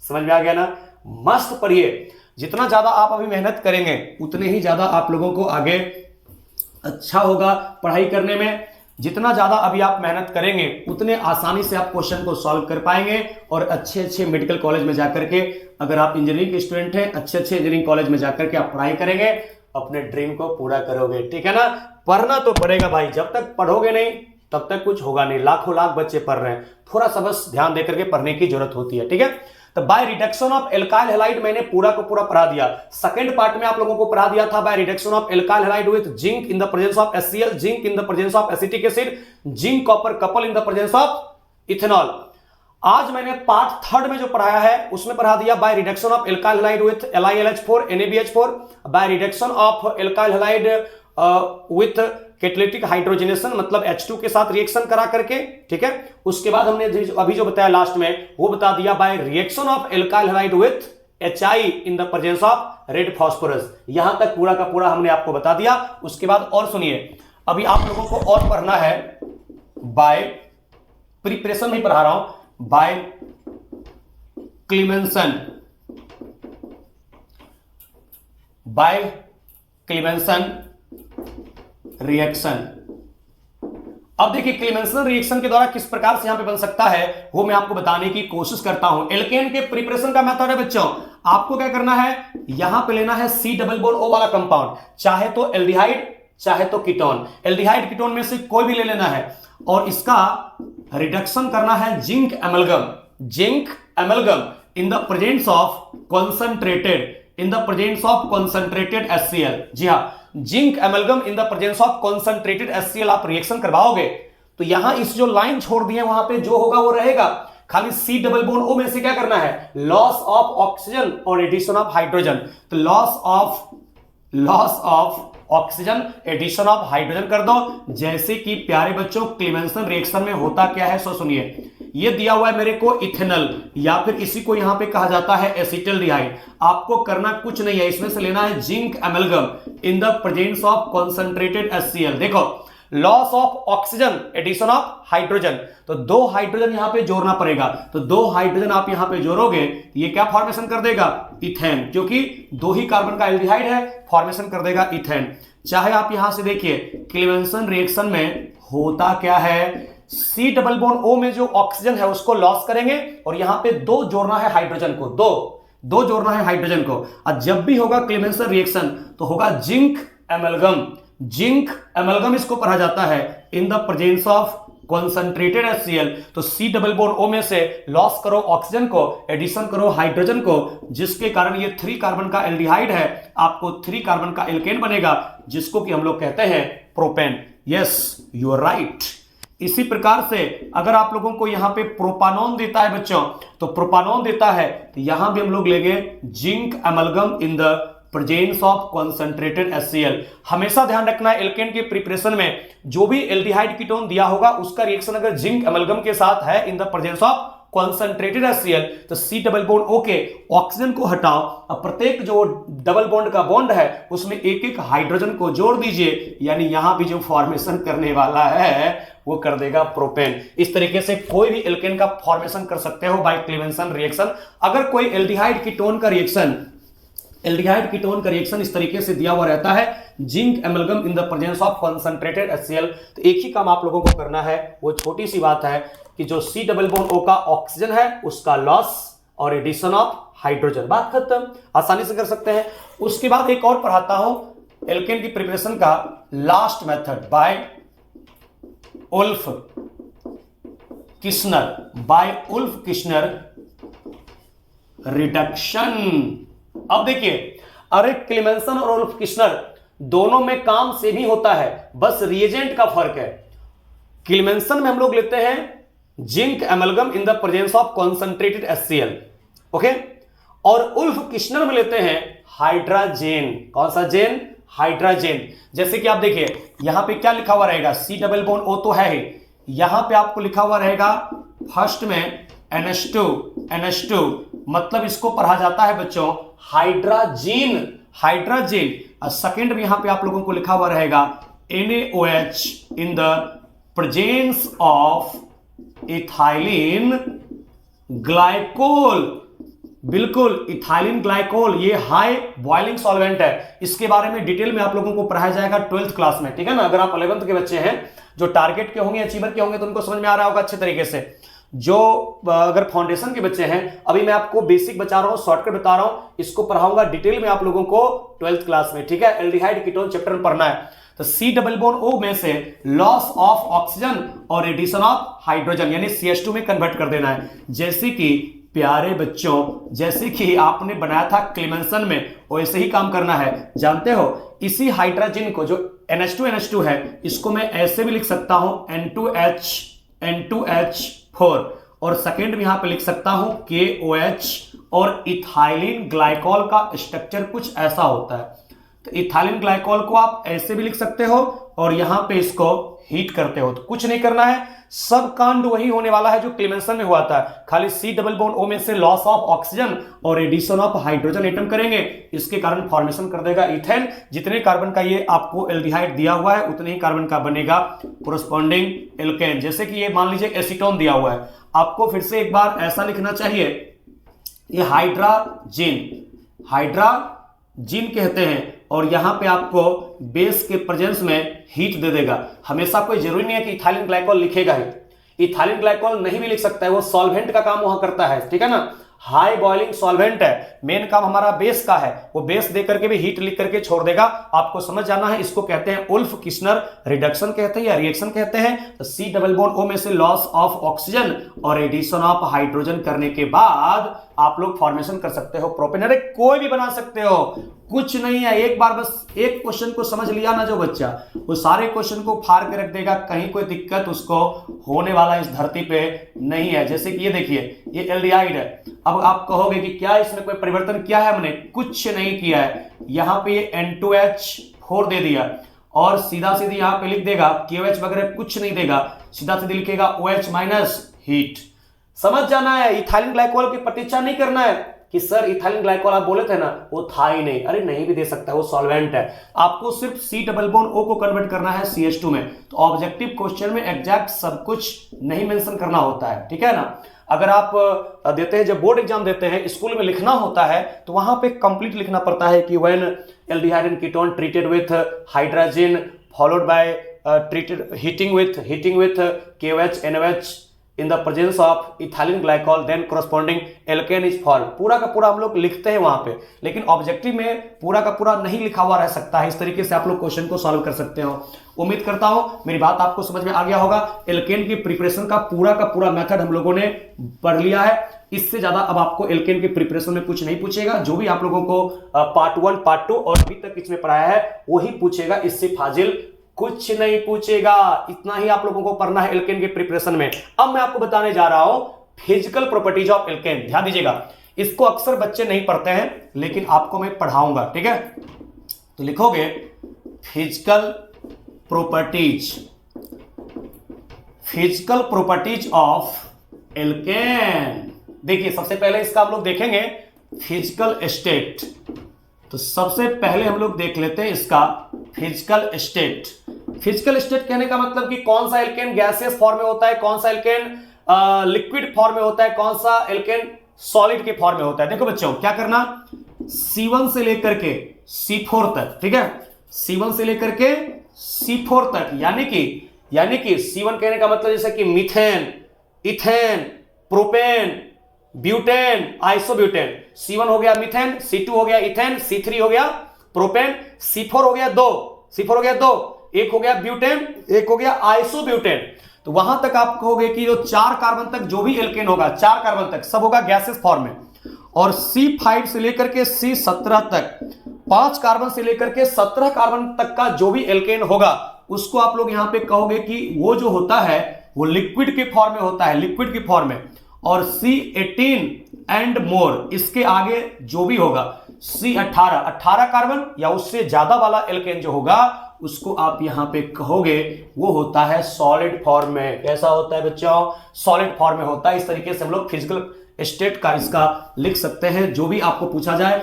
समझ में आ गया ना? मस्त पढ़िए, जितना ज्यादा आप अभी मेहनत करेंगे उतने ही ज्यादा आप लोगों को आगे अच्छा होगा पढ़ाई करने में। जितना ज्यादा अभी आप मेहनत करेंगे उतने आसानी से आप क्वेश्चन को सॉल्व कर पाएंगे, और अच्छे अच्छे मेडिकल कॉलेज में जाकर के, अगर आप इंजीनियरिंग के स्टूडेंट हैं, अच्छे अच्छे इंजीनियरिंग कॉलेज में जाकर के आप पढ़ाई करेंगे, अपने ड्रीम को पूरा करोगे। ठीक है ना? पढ़ना तो पड़ेगा भाई, जब तक पढ़ोगे नहीं तब तक कुछ होगा नहीं। लाखों लाख बच्चे पढ़ रहे हैं, थोड़ा सा बस ध्यान देकर के पढ़ने की जरूरत होती है। ठीक है? तो by reduction of alkyl halide मैंने पूरा को पूरा पढ़ा दिया। सेकंड पार्ट में आप लोगों को पढ़ा दिया था by reduction of alkyl halide with zinc in the presence of HCl, zinc in the presence of acetic acid, zinc copper couple in the presence of ethanol. आज मैंने पार्ट थर्ड में जो पढ़ाया है उसमें पढ़ा दिया by reduction of alkyl halide with LiLH4 NaBH4, by reduction of alkyl halide with catalytic hydrogenation, मतलब H2 के साथ रिएक्शन करा करके। ठीक है? उसके बाद हमने अभी जो बताया लास्ट में वो बता दिया by reaction of alkyl halide with HI in the presence of red phosphorus. यहां तक पूरा का पूरा हमने आपको बता दिया। उसके बाद और सुनिए, अभी आप लोगों को और पढ़ना है बाय प्रिपरेशन में पढ़ा रहा हूं, बाय क्लीमेंसन, बाय क्लीमेंसन रिएक्शन। अब देखिए क्लीमेंसन रिएक्शन के द्वारा किस प्रकार से यहां पे बन सकता है वो मैं आपको बताने की कोशिश करता हूं। एल्केन के प्रिपरेशन का मेथड है बच्चों, आपको क्या करना है, यहां पे लेना है C डबल बॉन्ड O वाला कंपाउंड, चाहे तो एल्डिहाइड चाहे तो कीटोन, एल्डिहाइड कीटोन में से कोई भी ले लेना है, और इसका रिडक्शन करना है zinc amalgam, zinc amalgam in the presence of concentrated, in the presence of concentrated HCl। जी हां, zinc amalgam in the presence of concentrated HCl आप रिएक्शन करवाओगे तो यहां इस जो लाइन छोड़ दी है वहां पे जो होगा वो रहेगा, खाली C डबल बॉन्ड O में से क्या करना है, लॉस ऑफ ऑक्सीजन और एडिशन ऑफ हाइड्रोजन। तो loss of oxygen addition of hydrogen कर दो। जैसे कि प्यारे बच्चों क्लीमेंसन रिएक्शन में होता क्या है सो सुनिए, ये दिया हुआ है मेरे को इथेनॉल, या फिर इसी को यहां पे कहा जाता है एसिटल्डिहाइड। आपको करना कुछ नहीं है, इसमें से लेना है zinc amalgam in the presence of concentrated HCl। देखो loss of oxygen addition of hydrogen, तो 2 हाइड्रोजन यहां पे जोड़ना पड़ेगा, तो 2 हाइड्रोजन आप यहां पे जोड़ोगे ये क्या फॉर्मेशन कर देगा, इथेन, क्योंकि 2 ही कार्बन का एल्डिहाइड है, फॉर्मेशन कर देगा इथेन। चाहे आप यहां से देखिए क्लीमेंसन रिएक्शन में होता क्या है, C डबल बॉन्ड O में जो ऑक्सीजन है उसको लॉस करेंगे और यहां पे 2 जोड़ना है हाइड्रोजन को, 2 जोड़ना है हाइड्रोजन को। और जब भी होगा क्लीमेंसन रिएक्शन तो होगा जिंक एमलगम, जिंक एमलगम इसको पढ़ा जाता है इन the presence of concentrated HCl। तो C डबल बॉन्ड O में से लॉस करो ऑक्सीजन को, एडिशन करो हाइड्रोजन को, जिसके कारण ये 3 कार्बन का एल्डिहाइड है, आपको 3 कार्बन का एल्केन बनेगा, जिसको कि हम लोग कहते हैं propane. Yes you are right. इसी प्रकार से अगर आप लोगों को यहां पे प्रोपानोन देता है बच्चों, तो प्रोपानोन देता है तो यहां भी हम लोग लेंगे zinc amalgam in the presence of concentrated HCl। हमेशा ध्यान रखना है एल्केन के प्रिपरेशन में जो भी एल्डिहाइड कीटोन दिया होगा उसका रिएक्शन अगर जिंक एमलगम के साथ है इन the presence of concentrated HCl, तो C डबल बॉन्ड O के ऑक्सीजन को हटाओ, अब प्रत्येक जो डबल बॉन्ड का बॉन्ड है उसमें एक एक हाइड्रोजन को जोड़ दीजिए, यानी यहां भी जो फॉर्मेशन करने वाला है वो कर देगा प्रोपेन। इस तरीके से कोई भी एल्केन का फॉर्मेशन कर सकते हो बाय क्लीमेंसन रिएक्शन। अगर कोई एल्डिहाइड कीटोन का रिएक्शन इस तरीके से दिया हुआ रहता है, zinc amalgam in the presence of concentrated HCl, तो एक ही काम आप लोगों को करना है, वो छोटी सी बात है कि जो C डबल बॉन्ड O का ऑक्सीजन है उसका लॉस और एडिशन ऑफ हाइड्रोजन, बात खत्म, आसानी से कर सकते हैं। उसके बाद एक और पढ़ाता हूं एल्केन की प्रिपरेशन का last method by Wolff Kishner reduction. अब देखिए, अरे क्लीमेंसन और उल्फ किश्नर दोनों में काम सेम ही होता है, बस रिएजेंट का फर्क है। क्लीमेंसन में हम लोग लेते हैं zinc amalgam in the presence of concentrated HCl। Okay, और उल्फ किश्नर में लेते हैं हाइड्राजेन। कौन सा जेन? हाइड्राजेन। जैसे कि आप देखिए यहां पे क्या लिखा हुआ रहेगा, C डबल बॉन्ड O तो है ही, यहां पे आपको लिखा हुआ रहेगा फर्स्ट में NH2 मतलब इसको पढ़ा जाता है बच्चों हाइड्राजीन, और सेकंड में यहां पे आप लोगों को लिखा हुआ रहेगा NaOH in the presence of ethylene glycol. बिल्कुल, इथाइलिन ग्लाइकोल ये हाई बॉइलिंग सॉल्वेंट है। इसके बारे में डिटेल में आप लोगों को पढ़ाया जाएगा 12th क्लास में, ठीक है ना। अगर आप 11th के बच्चे हैं जो टारगेट के होंगे, अचीवर के होंगे, तो उनको समझ में आ रहा होगा अच्छे तरीके से। जो अगर फाउंडेशन के बच्चे हैं, अभी मैं आपको बेसिक बता रहा हूं, शॉर्टकट बता रहा हूं, इसको पढ़ाऊंगा डिटेल में आप लोगों को 12th क्लास में, ठीक है। एल्डिहाइड कीटोन चैप्टर में पढ़ना है। तो C डबल बॉन्ड O में से लॉस ऑफ ऑक्सीजन और एडिशन ऑफ हाइड्रोजन यानी CH2 में कन्वर्ट कर देना है। जैसे कि प्यारे बच्चों, जैसे कि आपने बनाया था क्लेमेंसन में, वैसे ही काम करना है। जानते हो इसी हाइड्रोजन को जो NH2 है, इसको मैं ऐसे भी लिख सकता हूं N2H4, और सेकेंड में यहां पे लिख सकता हूं KOH, और इथाइलिन ग्लाइकोल का स्ट्रक्चर कुछ ऐसा होता है। तो इथाइलिन ग्लाइकोल को आप ऐसे भी लिख सकते हो और यहां पे इसको हीट करते हो। तो कुछ नहीं करना है, सब कांड वही होने वाला है जो क्लेमेंसन में हुआ था, खाली C डबल बॉन्ड O में से लॉस ऑफ ऑक्सीजन और एडिशन ऑफ हाइड्रोजन एटम करेंगे, इसके कारण फॉर्मेशन कर देगा इथेन। जितने कार्बन का ये आपको एल्डिहाइड दिया हुआ है उतने ही कार्बन का बनेगा कोरोस्पोंडिंग एल्केन। जैसे कि ये मान लीजिए एसीटोन दिया हुआ है, आपको फिर से एक बार ऐसा लिखना चाहिए, ये हाइड्राजीन कहते हैं, और यहां पे आपको बेस के प्रेजेंस में हीट दे देगा। हमेशा कोई जरूरी नहीं है कि इथाइलिन ग्लाइकोल लिखेगा ही, इथाइलिन ग्लाइकोल नहीं भी लिख सकता है, वो सॉल्वेंट का काम वहां करता है, ठीक है ना। हाई बॉइलिंग सॉल्वेंट है, मेन काम हमारा बेस का है, वो बेस दे करके भी हीट लिख करके छोड़ देगा। आपको समझ जाना है, इसको कहते हैं उल्फ किश्नर रिडक्शन कहते हैं या रिएक्शन कहते हैं। तो C डबल बॉन्ड O में से लॉस ऑफ ऑक्सीजन और एडिशन ऑफ हाइड्रोजन करने के बाद आप लोग फॉर्मेशन कर सकते हो प्रोपेन। अरे कोई भी बना सकते हो, कुछ नहीं है। एक बार बस एक क्वेश्चन को समझ लिया ना जो बच्चा, वो सारे क्वेश्चन को फाड़ के रख देगा, कहीं कोई दिक्कत उसको होने वाला इस धरती पे नहीं है। जैसे कि ये देखिए, ये एल्डिहाइड है। अब आप कहोगे कि क्या इसमें कोई परिवर्तन किया है हमने? कुछ नहीं किया है। यहां पे ये N2H4 दे दिया और सीधा सीधी यहां पे लिख देगा KOH वगैरह कुछ नहीं देगा, सीधा सीधी लिखेगा OH माइनस हीट। समझ जाना है, इथाइलिन ग्लाइकोल की प्रतीक्षा नहीं करना है कि सर इथाइलिन ग्लाइकोल आप बोले थे ना, वो था ही नहीं। अरे नहीं भी दे सकता है, वो सॉल्वेंट है। आपको सिर्फ C डबल बॉन्ड O को कन्वर्ट करना है CH2 में। तो ऑब्जेक्टिव क्वेश्चन में एग्जैक्ट सब कुछ नहीं मेंशन करना होता है, ठीक है ना। अगर आप देते हैं, जब बोर्ड एग्जाम देते हैं, स्कूल में लिखना होता है, तो वहां पे कंप्लीट लिखना पड़ता है कि when aldehyde and ketone treated with hydrogen followed by treated heating with KOH NOH in the presence of ethylene glycol then corresponding alkane is form. पूरा का पूरा हम लोग लिखते हैं वहां पे, लेकिन ऑब्जेक्टिव में पूरा का पूरा नहीं लिखा हुआ रह सकता है। इस तरीके से आप लोग क्वेश्चन को सॉल्व कर सकते हो। उम्मीद करता हूं मेरी बात आपको समझ में आ गया होगा। एल्केन की प्रिपरेशन का पूरा मेथड हम लोगों ने पढ़ लिया है। इससे ज्यादा अब आपको एल्केन की प्रिपरेशन में कुछ नहीं पूछेगा। जो भी आप लोगों को पार्ट 1 पार्ट 2 और अभी तक इसमें पढ़ाया है वही पूछेगा, इससे फाजिल कुछ नहीं पूछेगा। इतना ही आप लोगों को पढ़ना है एल्केन के प्रिपरेशन में। अब मैं आपको बताने जा रहा हूं फिजिकल प्रॉपर्टीज ऑफ एल्केन। ध्यान दीजिएगा, इसको अक्सर बच्चे नहीं पढ़ते हैं, लेकिन आपको मैं पढ़ाऊंगा, ठीक है। तो लिखोगे फिजिकल प्रॉपर्टीज ऑफ एल्केन। देखिए, सबसे पहले इसका हम लोग देखेंगे फिजिकल स्टेट। तो सबसे पहले हम लोग देख लेते हैं इसका फिजिकल स्टेट। फिजिकल स्टेट कहने का मतलब कि कौन सा एल्केन गैसियस फॉर्म में होता है, कौन सा एल्केन लिक्विड फॉर्म में होता है, कौन सा एल्केन सॉलिड के फॉर्म में होता है। देखो बच्चों, क्या करना, C1 से लेकर के C4 तक, ठीक है, C1 से लेकर के C4 तक, यानी कि C1 कहने का मतलब जैसे कि methane, ethane, propane, butane, isobutane. C1 हो गया मीथेन, C2 हो गया इथेन, C3 हो गया प्रोपेन, C4 हो गया दो, एक हो गया ब्यूटेन, एक हो गया आइसोब्यूटेन। तो वहां तक आप कहोगे कि जो 4 कार्बन तक जो भी एल्केन होगा, 4 कार्बन तक सब होगा गैसेस फॉर्म में। और C5 से लेकर के C17 तक 5 कार्बन से लेकर के 17 कार्बन तक का जो भी एल्केन होगा, उसको आप लोग यहां पे कहोगे कि वो जो होता है वो लिक्विड के फॉर्म में होता है, लिक्विड के फॉर्म में। और C18 एंड मोर, इसके आगे जो भी होगा C18, 18 कार्बन या उससे ज्यादा वाला एल्केन जो होगा उसको आप यहां पे कहोगे वो होता है सॉलिड फॉर्म में। कैसा होता है बच्चों? सॉलिड फॉर्म में होता है। इस तरीके से हम लोग फिजिकल स्टेट का इसका लिख सकते हैं। जो भी आपको पूछा जाए,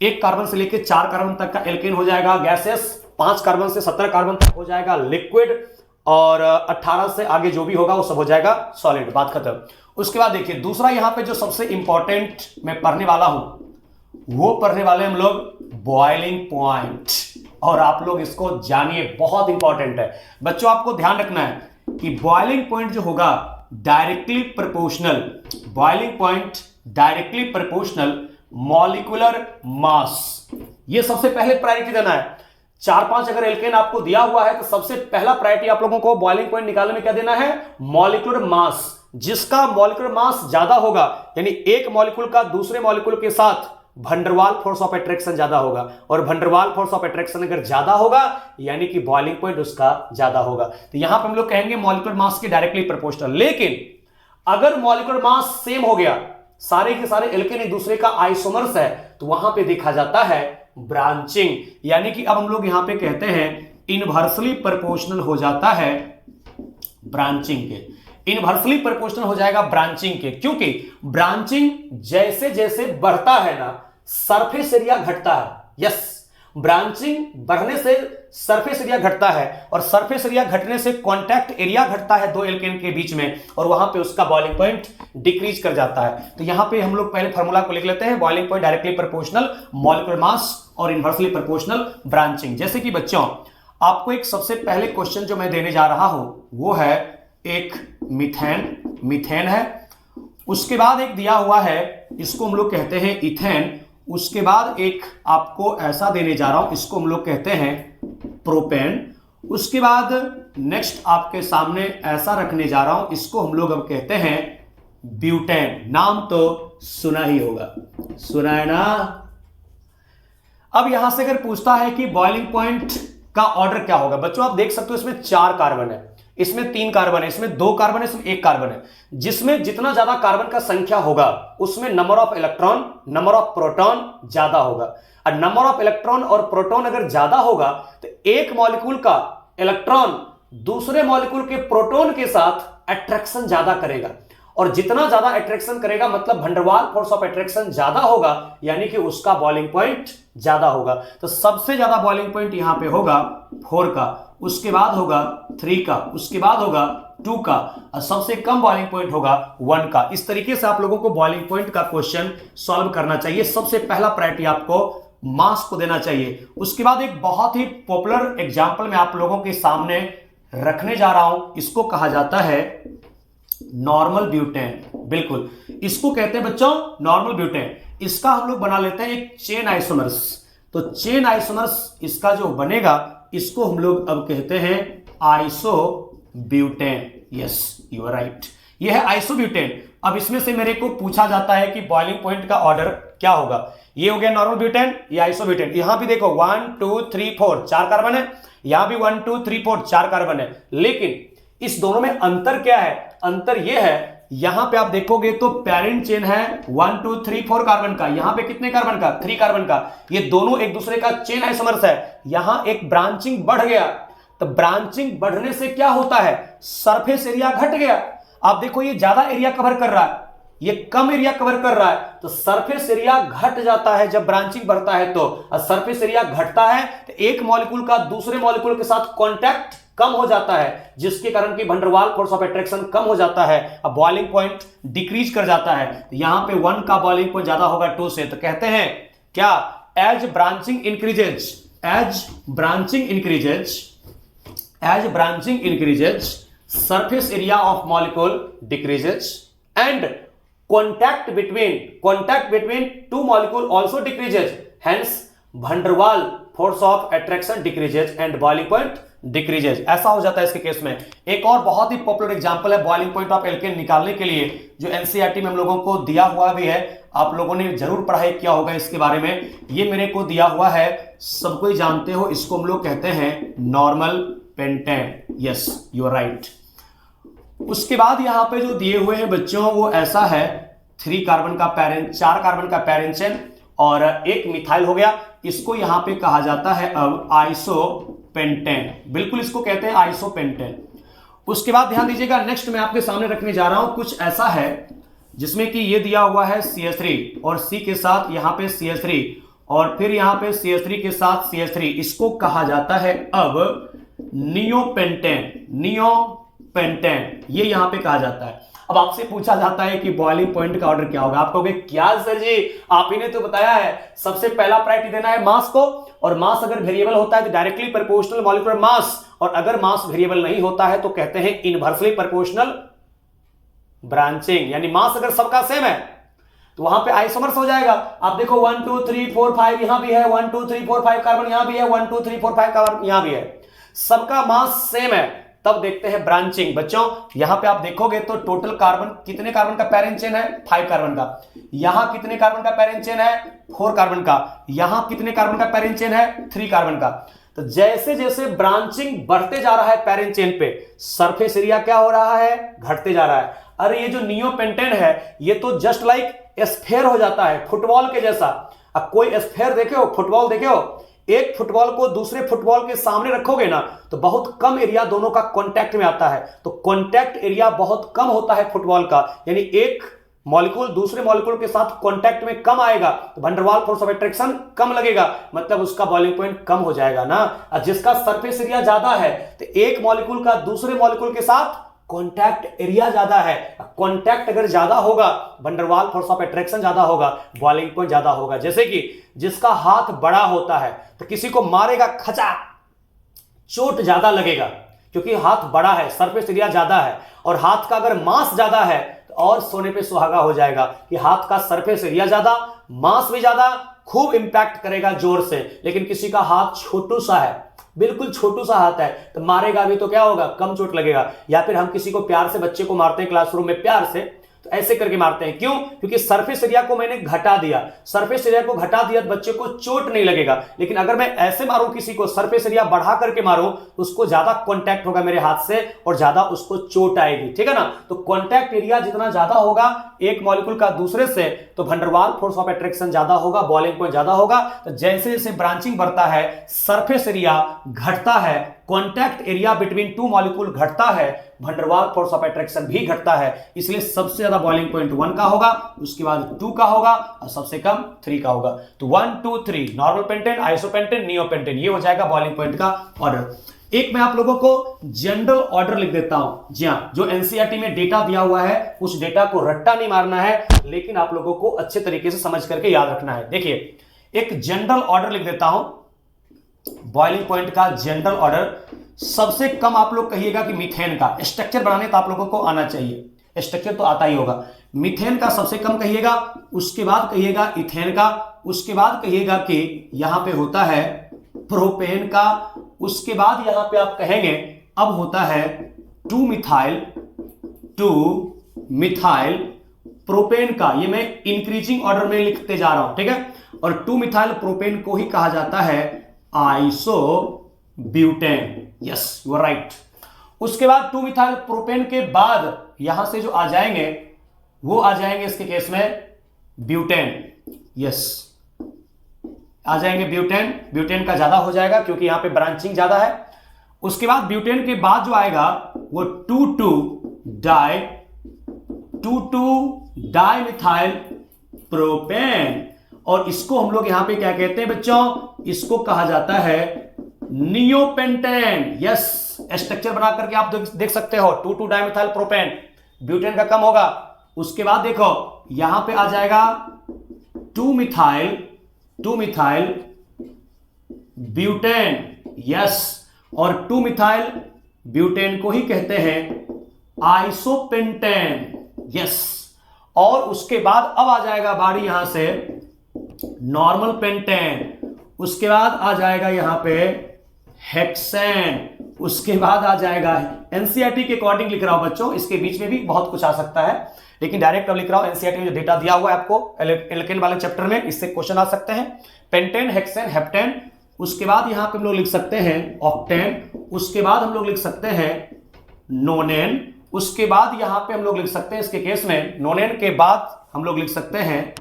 1 कार्बन से लेकर 4 कार्बन तक का एल्केन हो जाएगा गैसेस, 5 कार्बन से 17 कार्बन तक हो जाएगा लिक्विड, और 18 से आगे जो भी होगा वो सब हो जाएगा सॉलिड। बात खत्म। उसके बाद देखिए दूसरा यहां पे जो सबसे इंपॉर्टेंट मैं पढ़ने वाला हूं वो पढ़ने वाले हम लोग बॉइलिंग पॉइंट, और आप लोग इसको जानिए, बहुत इंपॉर्टेंट है बच्चों। आपको ध्यान रखना है कि बॉइलिंग पॉइंट जो होगा directly proportional, boiling point directly proportional molecular mass, ये सबसे पहले प्रायोरिटी देना है। 4-5 अगर एल्केन आपको दिया हुआ है तो सबसे पहला प्रायोरिटी आप लोगों को बॉइलिंग पॉइंट निकालने में क्या देना है? Molecular mass. जिसका मॉलिक्यूलर मास ज्यादा होगा, यानी एक मॉलिक्यूल का दूसरे मॉलिक्यूल के साथ वंडरवाल फोर्स ऑफ अट्रैक्शन ज्यादा होगा, और वंडरवाल फोर्स ऑफ अट्रैक्शन अगर ज्यादा होगा यानी कि बॉइलिंग पॉइंट उसका ज्यादा होगा। तो यहां पर हम लोग कहेंगे मॉलिक्यूलर मास के डायरेक्टली प्रोपोर्शनल। लेकिन अगर मॉलिक्यूलर मास सेम हो गया, सारे के सारे एल्केन एक दूसरे का आइसोमर्स है, तो वहां पे देखा जाता है ब्रांचिंग, यानी कि अब हम लोग यहां पे कहते हैं इनवर्सली प्रोपोर्शनल हो जाता है ब्रांचिंग के, इनवर्सली प्रोपोर्शनल हो जाएगा ब्रांचिंग के। क्योंकि ब्रांचिंग जैसे जैसे बढ़ता है ना, सरफेस एरिया घटता है। यस, ब्रांचिंग बढ़ने से सरफेस एरिया घटता है, और सरफेस एरिया घटने से कांटेक्ट एरिया घटता है दो एल्केन के बीच में, और वहां पे उसका बॉइलिंग पॉइंट डिक्रीज कर जाता है। तो यहां पे हम लोग पहले फार्मूला को लिख लेते हैं, boiling point directly proportional molecular mass और इनवर्सली प्रोपोर्शनल ब्रांचिंग। जैसे कि बच्चों आपको एक सबसे पहले क्वेश्चन जो मैं देने जा रहा हूं वो है एक मीथेन है, उसके बाद एक दिया हुआ है, इसको हम लोग कहते हैं इथेन, उसके बाद एक आपको ऐसा देने जा रहा हूं, इसको हम लोग कहते हैं प्रोपेन, उसके बाद नेक्स्ट आपके सामने ऐसा रखने जा रहा हूं, इसको हम लोग अब कहते हैं ब्यूटेन। नाम तो सुना ही होगा, सुना है ना? अब यहां से अगर पूछता है कि बॉइलिंग पॉइंट का ऑर्डर क्या होगा, बच्चों आप देख सकते हो इसमें 4 कार्बन है, इसमें 3 कार्बन है, इसमें 2 कार्बन है, इसमें 1 कार्बन है। जिसमें जितना ज्यादा कार्बन का संख्या होगा उसमें number of electron, number of proton ज्यादा होगा। और नंबर ऑफ इलेक्ट्रॉन और प्रोटॉन अगर ज्यादा होगा तो एक मॉलिक्यूल का इलेक्ट्रॉन दूसरे मॉलिक्यूल के प्रोटॉन के साथ अट्रैक्शन ज्यादा करेगा, और जितना ज्यादा अट्रैक्शन करेगा मतलब वंडरवाल फोर्स ऑफ अट्रैक्शन ज्यादा होगा, यानी कि उसका बॉइलिंग पॉइंट ज्यादा होगा। तो सबसे ज्यादा बॉइलिंग पॉइंट यहां पे होगा 4 का, उसके बाद होगा 3 का, उसके बाद होगा 2 का, और सबसे कम बॉइलिंग पॉइंट होगा 1 का। इस तरीके से आप लोगों को बॉइलिंग पॉइंट का क्वेश्चन सॉल्व करना चाहिए। सबसे पहला प्रायोरिटी आपको मास को देना चाहिए। उसके बाद एक बहुत ही पॉपुलर एग्जांपल मैं आप लोगों के सामने रखने जा रहा हूं, इसको कहा जाता है नॉर्मल ब्यूटेन। बिल्कुल, इसको कहते हैं बच्चों नॉर्मल ब्यूटेन। इसका हम लोग बना लेते हैं एक चेन आइसोमर्स। तो चेन आइसोमर्स इसका जो बनेगा इसको हम लोग अब कहते हैं isobutane. Yes, you are right, ये है आइसोब्यूटेन। अब इसमें से मेरे को पूछा जाता है कि बॉइलिंग पॉइंट का ऑर्डर क्या होगा। ये हो गया नॉर्मल ब्यूटेन, ये आइसोब्यूटेन। यहां भी देखो 1 2 3 4 4 कार्बन है, यहां भी 1 2 3 4 4 कार्बन है। लेकिन इस दोनों में अंतर क्या है? अंतर यह है, यहां पे आप देखोगे तो पेरेंट चेन है 1 2 3 4 कार्बन का, यहां पे कितने कार्बन का? 3 कार्बन का। ये दोनों एक दूसरे का चेन आइसोमर्स है। यहां एक ब्रांचिंग बढ़ गया, तो ब्रांचिंग बढ़ने से क्या होता है? सरफेस एरिया घट गया। आप देखो ये ज्यादा एरिया कवर कर रहा है, ये कम एरिया कवर कर रहा है, तो सरफेस एरिया घट जाता है जब ब्रांचिंग बढ़ता है। तो सरफेस एरिया घटता है तो एक मॉलिक्यूल का दूसरे मॉलिक्यूल के साथ कांटेक्ट कम हो जाता है, जिसके कारण की वंडरवाल फोर्स ऑफ अट्रैक्शन कम हो जाता है, अब बॉइलिंग पॉइंट डिक्रीज कर जाता है। तो यहां पे 1 का बॉइलिंग पॉइंट ज्यादा होगा 2 से। तो कहते हैं क्या? As branching increases, as branching increases surface area of molecule decreases and contact between two molecule also decreases, hence van der Waal force of attraction decreases and boiling point decreases। ऐसा हो जाता है इसके केस में। एक और बहुत ही पॉपुलर एग्जांपल है बॉइलिंग पॉइंट ऑफ एल्केन निकालने के लिए, जो एनसीईआरटी में हम लोगों को दिया हुआ भी है, आप लोगों ने जरूर पढ़ाई किया होगा इसके बारे में। ये मेरे को दिया हुआ है, सब कोई जानते हो, इसको हम लोग कहते हैं normal pentane. Yes, you are right. उसके बाद यहां पे जो दिए हुए हैं बच्चों वो ऐसा है 4 कार्बन का पैरेंट चेन और एक मिथाइल हो गया। इसको यहां पे कहा जाता है अब आइसोपेंटेन, बिल्कुल इसको कहते हैं आइसोपेंटेन। उसके बाद ध्यान दीजिएगा, नेक्स्ट मैं आपके सामने रखने जा रहा हूं कुछ ऐसा है जिसमें कि ये दिया हुआ है CH3 और C के साथ यहां पे CH3 और फिर यहां पे CH3 के साथ CH3, इसको कहा जाता है अब नियोपेंटेन, ये यहां पे कहा जाता है। अब आपसे पूछा जाता है कि बॉइलिंग पॉइंट का ऑर्डर क्या होगा, आप कहोगे क्या सर जी आप ही ने तो बताया है सबसे पहला प्रायोरिटी देना है मास को, और मास अगर वेरिएबल होता है तो डायरेक्टली प्रोपोर्शनल मॉलिक्यूलर मास, और अगर मास वेरिएबल नहीं होता है तो कहते हैं इनवर्सली प्रोपोर्शनल ब्रांचिंग, यानी मास अगर सबका सेम है तो वहां पे आइसोमर्स हो जाएगा। आप देखो 1 2 3 4 5 यहां भी है, 1 2 3 4 5 कार्बन यहां भी है, 1 2 3 4 5 कार्बन यहां भी है, सबका मास सेम है। तब देखते हैं ब्रांचिंग। बच्चों यहां पे आप देखोगे तो टोटल कार्बन कितने कार्बन का पैरेंट चेन है 5 कार्बन का, यहां कितने कार्बन का पैरेंट चेन है 4 कार्बन का, यहां कितने कार्बन का पैरेंट चेन है 3 कार्बन का। तो जैसे जैसे ब्रांचिंग बढ़ते जा रहा है पैरेंट चेन पे, सरफेस एरिया क्या हो रहा है घटते जा रहा है। अरे ये जो नियोपेंटेन है ये तो जस्ट लाइक स्फेयर हो जाता है, फुटबॉल के जैसा। अब कोई स्फेयर देखे हो, फुटबॉल देखे हो, एक फुटबॉल को दूसरे फुटबॉल के सामने रखोगे ना तो बहुत कम एरिया दोनों का कांटेक्ट में आता है, तो कांटेक्ट एरिया बहुत कम होता है फुटबॉल का, यानी एक मॉलिक्यूल दूसरे मॉलिक्यूल के साथ कांटेक्ट में कम आएगा तो van der Waals force of attraction कम लगेगा, मतलब उसका बॉइलिंग पॉइंट कम हो जाएगा ना। और जिसका सरफेस एरिया ज्यादा है तो एक मॉलिक्यूल का दूसरे मॉलिक्यूल के साथ कांटेक्ट एरिया ज्यादा है, कांटेक्ट अगर ज्यादा होगा van der Waals force of attraction ज्यादा होगा, बॉइलिंग पॉइंट ज्यादा होगा। जैसे कि जिसका हाथ बड़ा होता है तो किसी को मारेगा खचा, चोट ज्यादा लगेगा क्योंकि हाथ बड़ा है, सरफेस एरिया ज्यादा है, और हाथ का अगर मास ज्यादा है तो और सोने पे सुहागा हो जाएगा कि हाथ का सरफेस एरिया ज्यादा, मास भी ज्यादा, खूब इंपैक्ट करेगा जोर से। लेकिन किसी का हाथ छोटू सा है, बिल्कुल छोटू सा हाथ है, तो मारेगा भी तो क्या होगा कम चोट लगेगा। या फिर हम किसी को प्यार से, बच्चे को मारते हैं क्लासरूम में प्यार से, तो ऐसे करके मारते हैं, क्यों? क्योंकि सरफेस एरिया को मैंने घटा दिया, सरफेस एरिया को घटा दिया तो बच्चे को चोट नहीं लगेगा। लेकिन अगर मैं ऐसे मारूं किसी को, सरफेस एरिया बढ़ा करके मारूं, तो उसको ज्यादा कांटेक्ट होगा मेरे हाथ से और ज्यादा उसको चोट आएगी, ठीक है ना। तो कांटेक्ट एरिया जितना ज्यादा होगा एक मॉलिक्यूल का दूसरे से, तो van der Waals force of attraction ज्यादा होगा, बॉइलिंग पॉइंट ज्यादा होगा। तो जैसे जैसे ब्रांचिंग बढ़ता है सरफेस एरिया घटता है, contact area between two molecule घटता है, van der Waals force of attraction भी घटता है। इसलिए सबसे ज्यादा बॉइलिंग पॉइंट 1 का होगा, उसके बाद 2 का होगा और सबसे कम 3 का होगा। तो 1 2 3 नॉर्मल पेंटेन, आइसोपेंटेन, नियोपेंटेन, ये हो जाएगा बॉइलिंग पॉइंट का ऑर्डर। एक मैं आप लोगों को जनरल ऑर्डर लिख देता हूं। जी हां, जो एनसीईआरटी में डेटा दिया हुआ है उस डेटा को रट्टा नहीं मारना है, लेकिन आप लोगों को अच्छे तरीके से समझ करके याद रखना है। देखिए एक जनरल ऑर्डर लिख देता हूं, बॉइलिंग पॉइंट का जनरल ऑर्डर। सबसे कम आप लोग कहिएगा कि मीथेन का, स्ट्रक्चर बनाने तो आप लोगों को आना चाहिए, स्ट्रक्चर तो आता ही होगा। मीथेन का सबसे कम कहिएगा, उसके बाद कहिएगा इथेन का, उसके बाद कहिएगा कि यहां पे होता है प्रोपेन का, उसके बाद यहां पे आप कहेंगे अब होता है 2 मिथाइल प्रोपेन का। ये मैं इंक्रीजिंग ऑर्डर में लिखते जा रहा हूं, ठीक है। और 2 मिथाइल प्रोपेन को ही कहा जाता है isobutane. Yes you are right. उसके बाद 2 मिथाइल प्रोपेन के बाद यहां से जो आ जाएंगे वो आ जाएंगे इसके केस में ब्यूटेन। यस आ जाएंगे ब्यूटेन, ब्यूटेन का ज्यादा हो जाएगा क्योंकि यहां पे ब्रांचिंग ज्यादा है। उसके बाद ब्यूटेन के बाद जो आएगा वो 2,2 मिथाइल प्रोपेन, और इसको हम लोग यहां पे क्या कहते हैं बच्चों, इसको कहा जाता है नियोपेंटेन। यस स्ट्रक्चर बना करके आप देख सकते हो 2,2 डाइमिथाइल प्रोपेन, ब्यूटेन का कम होगा। उसके बाद देखो यहां पे आ जाएगा 2 मिथाइल ब्यूटेन। यस, और 2 मिथाइल ब्यूटेन को ही कहते हैं आइसोपेंटेन। यस, और उसके बाद अब आ जाएगा बारी यहां से नॉर्मल पेंटेन, उसके बाद आ जाएगा यहां पे हेक्सेन, उसके बाद आ जाएगा, एनसीईआरटी के अकॉर्डिंग लिख रहा हूं बच्चों, इसके बीच में भी बहुत कुछ आ सकता है, लेकिन डायरेक्ट अब लिख रहा हूं एनसीईआरटी में जो डेटा दिया हुआ है आपको एल्केन वाले चैप्टर में, इससे क्वेश्चन आ सकते हैं। पेंटेन, हेक्सेन, हेप्टेन, उसके बाद यहां पे हम लोग लिख सकते हैं ऑक्टेन, उसके बाद हम लोग लिख सकते हैं नोनेन, उसके बाद यहां पे हम लोग लिख सकते हैं इसके केस में नोनेन के बाद हम लोग लिख सकते हैं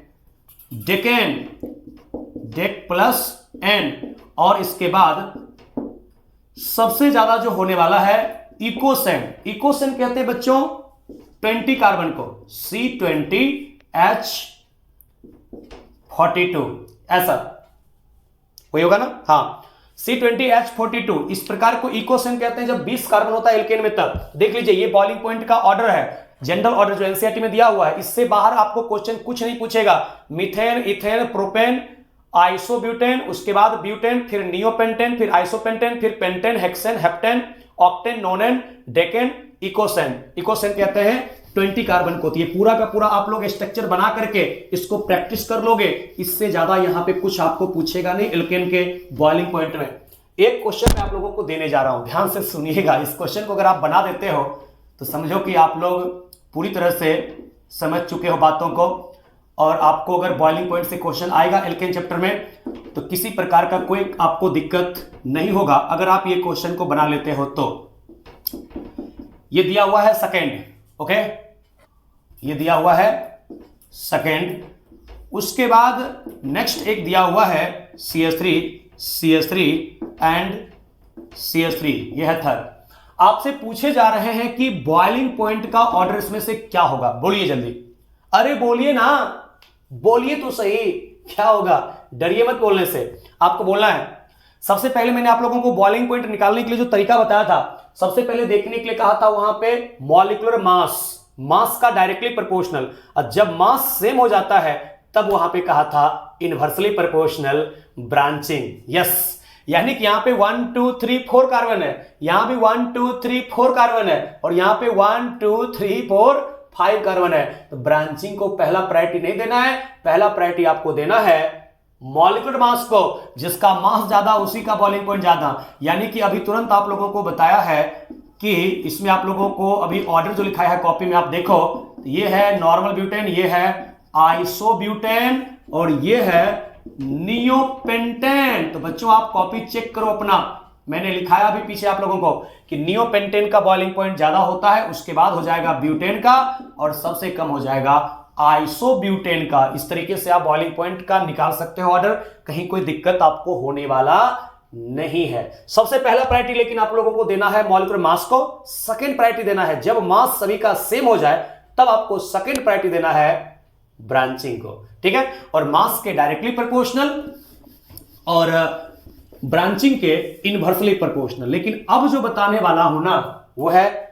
डेकेन, डेक प्लस एन, और इसके बाद सबसे ज्यादा जो होने वाला है इकोसेन। इकोसेन कहते हैं बच्चों 20 कार्बन को, C20H42, ऐसा वही होगा ना, हाँ C20H42, इस प्रकार को इकोसेन कहते हैं जब 20 कार्बन होता है एल्केन में। तब देख लीजिए ये बॉइलिंग पॉइंट का ऑर्डर है, जनरल ऑर्डर जो एनसीईआरटी में दिया हुआ है, इससे बाहर आपको क्वेश्चन कुछ नहीं पूछेगा। मीथेन, इथेन, प्रोपेन, आइसोब्यूटेन, उसके बाद ब्यूटेन, फिर नियोपेंटेन, फिर आइसोपेंटेन, फिर pentane, hexane, heptane, octane, nonane, decane, eicosane. Eicosane कहते हैं 20 कार्बन को। तो ये पूरा का पूरा आप लोग स्ट्रक्चर बना करके इसको प्रैक्टिस कर लोगे, इससे ज्यादा यहां पे कुछ आपको पूछेगा नहीं एल्केन के बॉइलिंग पॉइंट में। एक क्वेश्चन मैं आप लोगों को देने जा रहा हूं, ध्यान से सुनिएगा। इस क्वेश्चन को अगर आप बना देते हो तो समझो कि आप लोग पूरी तरह से समझ चुके हो बातों को, और आपको अगर बॉइलिंग पॉइंट से क्वेश्चन आएगा एल्केन चैप्टर में तो किसी प्रकार का कोई आपको दिक्कत नहीं होगा अगर आप ये क्वेश्चन को बना लेते हो तो। ये दिया हुआ है सेकेंड, ओके, ये दिया हुआ है सेकेंड। उसके बाद नेक्स्ट एक दिया हुआ है CH3, CH3 एंड CH3, यह है थर्ड। आपसे पूछे जा रहे हैं कि बॉइलिंग पॉइंट का ऑर्डर इसमें से क्या होगा, बोलिए जल्दी। अरे बोलिए ना, बोलिए तो सही, क्या होगा, डरिए मत बोलने से, आपको बोलना है। सबसे पहले मैंने आप लोगों को बॉइलिंग पॉइंट निकालने के लिए जो तरीका बताया था, सबसे पहले देखने के लिए कहा था वहां पे मॉलिक्यूलर मास, मास का डायरेक्टली प्रोपोर्शनल, और जब मास सेम हो जाता है तब वहां पे कहा था इनवर्सली प्रोपोर्शनल ब्रांचिंग। यस, यानी कि यहां पे 1 2 3 4 कार्बन है, यहां भी 1 2 3 4 कार्बन है, और यहां पे 1 2 3 4 5 कार्बन है। तो ब्रांचिंग को पहला प्रायोरिटी नहीं देना है, पहला प्रायोरिटी आपको देना है मॉलिक्यूलर मास को, जिसका मास ज्यादा उसी का बॉइलिंग पॉइंट ज्यादा। यानी कि अभी तुरंत आप लोगों को बताया है कि इसमें आप लोगों को अभी ऑर्डर जो लिखा है कॉपी में आप देखो, ये है नॉर्मल ब्यूटेन, ये है आइसोब्यूटेन, और ये है नियोपेंटेन। तो बच्चों आप कॉपी चेक करो अपना, मैंने लिखाया अभी पीछे आप लोगों को कि नियोपेंटेन का बॉइलिंग पॉइंट ज्यादा होता है, उसके बाद हो जाएगा ब्यूटेन का, और सबसे कम हो जाएगा आइसोब्यूटेन का। इस तरीके से आप बॉइलिंग पॉइंट का निकाल सकते हो ऑर्डर, कहीं कोई दिक्कत आपको होने वाला नहीं है। सबसे पहला प्रायोरिटी लेकिन आप लोगों को देना है मॉलिक्यूलर मास को, सेकंड प्रायोरिटी देना है जब मास सभी का सेम हो जाए तब आपको सेकंड प्रायोरिटी देना है ब्रांचिंग को, ठीक है। और मास के डायरेक्टली प्रोपोर्शनल और ब्रांचिंग के इनवर्सली प्रोपोर्शनल। लेकिन अब जो बताने वाला हूं ना वो है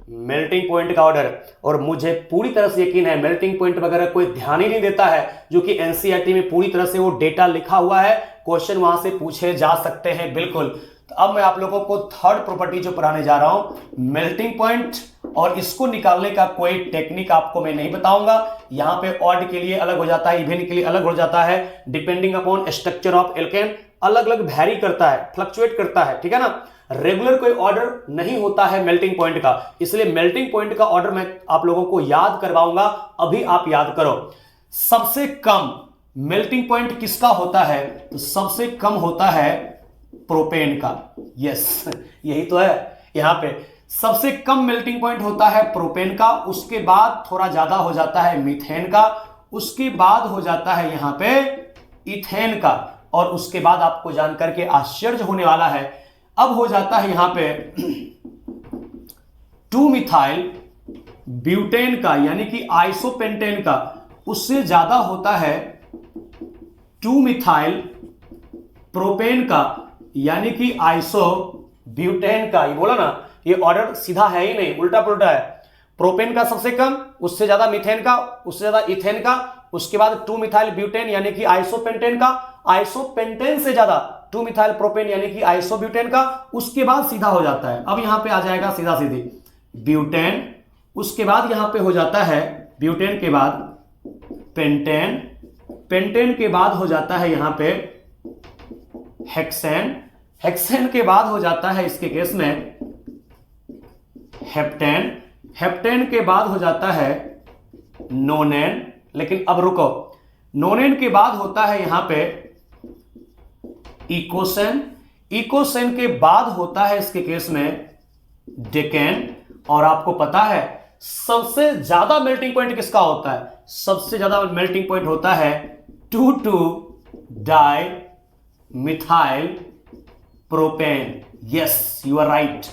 मेल्टिंग पॉइंट का ऑर्डर, और मुझे पूरी तरह से यकीन है मेल्टिंग पॉइंट वगैरह कोई ध्यान ही नहीं देता है, जो कि एनसीईआरटी में पूरी तरह से वो डेटा लिखा हुआ है, क्वेश्चन वहां से पूछे जा सकते हैं बिल्कुल। तो अब मैं आप लोगों को थर्ड प्रॉपर्टी जो पढ़ाने जा रहा हूं मेल्टिंग पॉइंट, और इसको निकालने का कोई टेक्निक आपको मैं नहीं बताऊंगा। यहां पे ऑड के लिए अलग हो जाता है, इवन के लिए अलग हो जाता है, depending upon structure of alkene, अलग अलग वैरी करता है, फ्लक्चुएट करता है, ठीक है ना। रेगुलर कोई ऑर्डर नहीं होता है मेल्टिंग पॉइंट का, इसलिए मेल्टिंग पॉइंट का ऑर्डर मैं आप लोगों को याद करवाऊंगा, अभी आप याद करो। सबसे कम मेल्टिंग पॉइंट किसका होता है, तो सबसे कम होता है प्रोपेन का। यस, यही तो है, यहां पे सबसे कम मेल्टिंग पॉइंट होता है प्रोपेन का, उसके बाद थोड़ा ज्यादा हो जाता है मीथेन का, उसके बाद हो जाता है यहां पे इथेन का, और उसके बाद आपको जानकर के आश्चर्य होने वाला है, अब हो जाता है यहां पे 2 मिथाइल ब्यूटेन का, यानी कि आइसोपेंटेन का, उससे ज्यादा होता है 2 मिथाइल प्रोपेन का, यानी कि आइसोब्यूटेन का। ये बोला ना, ये ऑर्डर सीधा है ही नहीं, उल्टा पुल्टा है। प्रोपेन का सबसे कम, उससे ज्यादा मीथेन का, उससे ज्यादा इथेन का, उसके बाद 2 मिथाइल ब्यूटेन यानी कि आइसोपेंटेन का, आइसोपेंटेन से ज्यादा 2 मिथाइल प्रोपेन यानी कि आइसोब्यूटेन का, उसके बाद सीधा हो जाता है, अब यहां पे आ जाएगा सीधा सीधी ब्यूटेन, उसके बाद यहां पे हो जाता है ब्यूटेन के बाद पेंटेन, पेंटेन के बाद हो जाता है यहां पे हेक्सेन, हेक्सेन के बाद हो जाता है इसके केस में हेप्टेन, हेप्टेन के बाद हो जाता है नोनेन। लेकिन अब रुको, नोनेन के बाद होता है यहां पे इकोसेन, इकोसेन के बाद होता है इसके केस में डेकेन, और आपको पता है सबसे ज्यादा मेल्टिंग पॉइंट किसका होता है? सबसे ज्यादा मेल्टिंग पॉइंट होता है two two di methyl propane. Yes, you are right.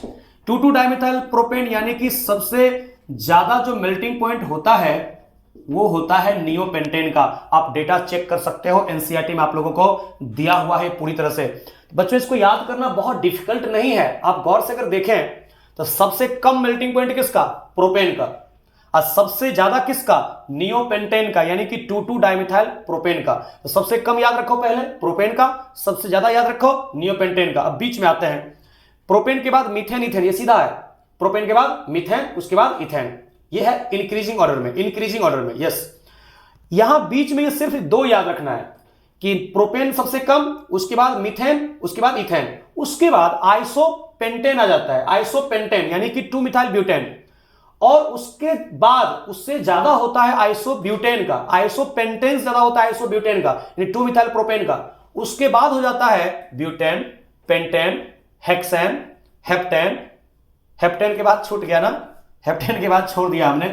Two two di methyl propane यानी कि सबसे ज्यादा जो मेल्टिंग पॉइंट होता है वो होता है नियोपेंटेन का। आप डेटा चेक कर सकते हो, एनसीईआरटी में आप लोगों को दिया हुआ है पूरी तरह से। बच्चों इसको याद करना बहुत डिफिकल्ट नहीं है। आप गौर से अगर देखें तो सबसे कम मेल्टिंग पॉइंट किसका? प्रोपेन का। और सबसे ज्यादा किसका? नियोपेंटेन का, यानी कि 2,2-डाइमिथाइल प्रोपेन का। तो सबसे कम याद रखो पहले प्रोपेन का, सबसे ज्यादा याद रखो नियोपेंटेन का। अब बीच में आते हैं, प्रोपेन के बाद मीथेन, इथेन, ये सीधा है। प्रोपेन के बाद मीथेन, उसके बाद इथेन, ये है इंक्रीजिंग ऑर्डर में, इंक्रीजिंग ऑर्डर में। यस, यहां बीच में ये सिर्फ दो याद रखना है कि प्रोपेन सबसे कम, उसके बाद मीथेन, उसके बाद इथेन, उसके बाद आइसोपेंटेन आ जाता है। आइसोपेंटेन यानी कि 2-मिथाइल ब्यूटेन, और उसके बाद उससे ज्यादा होता है आइसोब्यूटेन का। आइसोपेंटेन ज्यादा होता है आइसोब्यूटेन का, यानी 2-मिथाइल प्रोपेन का। उसके बाद हो जाता है butane, pentane, hexane, heptane. Heptane के बाद छूट गया ना, हेप्टेन के बाद छोड़ दिया हमने।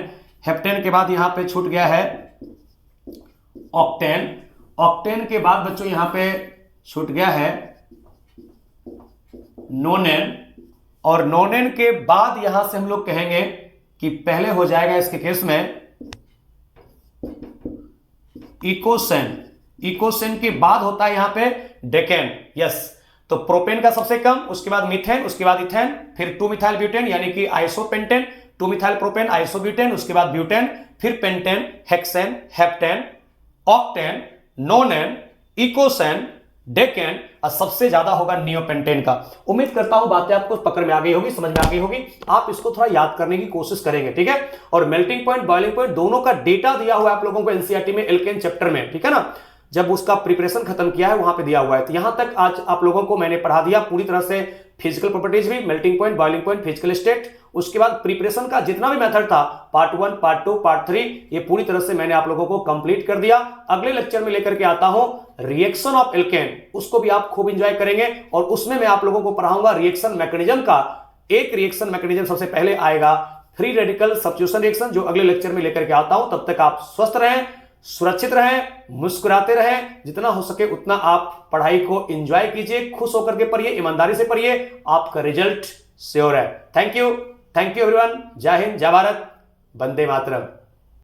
हेप्टेन के बाद यहां पे छूट गया है ऑक्टेन। ऑक्टेन के बाद बच्चों यहां पे छूट गया है नोनेन। और नोनेन के बाद यहां से हम लोग कहेंगे कि पहले हो जाएगा इसके केस में इकोसेन। इकोसेन के बाद होता है यहां पे डेकेन। यस, तो प्रोपेन का सबसे कम, उसके बाद मीथेन, उसके बाद इथेन, फिर 2-मिथाइल ब्यूटेन यानी कि आइसोपेंटेन, 2-मिथाइल प्रोपेन, आइसोब्यूटेन, उसके बाद ब्यूटेन, फिर pentane, hexane, heptane, octane, nonane, eicosane, decane, और सबसे ज्यादा होगा नियोपेंटेन का। उम्मीद करता हूं बातें आपको पकड़ में आ गई होगी, समझ में आ गई होगी। आप इसको थोड़ा याद करने की कोशिश करेंगे, ठीक है। और मेल्टिंग पॉइंट, बॉइलिंग पॉइंट दोनों का डेटा दिया हुआ है आप लोगों को एनसीईआरटी में एल्केन चैप्टर में, ठीक है ना। जब उसका प्रिपरेशन खत्म किया है वहां पे दिया हुआ है। तो यहां तक आज आप लोगों को मैंने पढ़ा दिया पूरी तरह से। फिजिकल प्रॉपर्टीज भी, melting point, boiling point, physical state, उसके बाद प्रिपरेशन का जितना भी मेथड था, पार्ट 1, पार्ट 2, पार्ट 3, ये पूरी तरह से मैंने आप लोगों को कंप्लीट कर दिया। अगले लेक्चर में लेकर के आता हूं रिएक्शन ऑफ एल्केन, उसको भी आप खूब एंजॉय करेंगे। और उसमें मैं आप लोगों को पढ़ाऊंगा रिएक्शन मैकेनिज्म का। एक रिएक्शन मैकेनिज्म सबसे पहले आएगा, फ्री रेडिकल सब्स्टिट्यूशन रिएक्शन, जो अगले लेक्चर में लेकर के आता हूं। तब तक आप स्वस्थ रहें, सुरक्षित रहें, मुस्कुराते रहें। जितना हो सके उतना आप पढ़ाई को एंजॉय कीजिए, खुश होकर के पढ़िए, ईमानदारी से पढ़िए, आपका रिजल्ट श्योर है। Thank you everyone. जय हिंद, जय भारत, वंदे मातरम।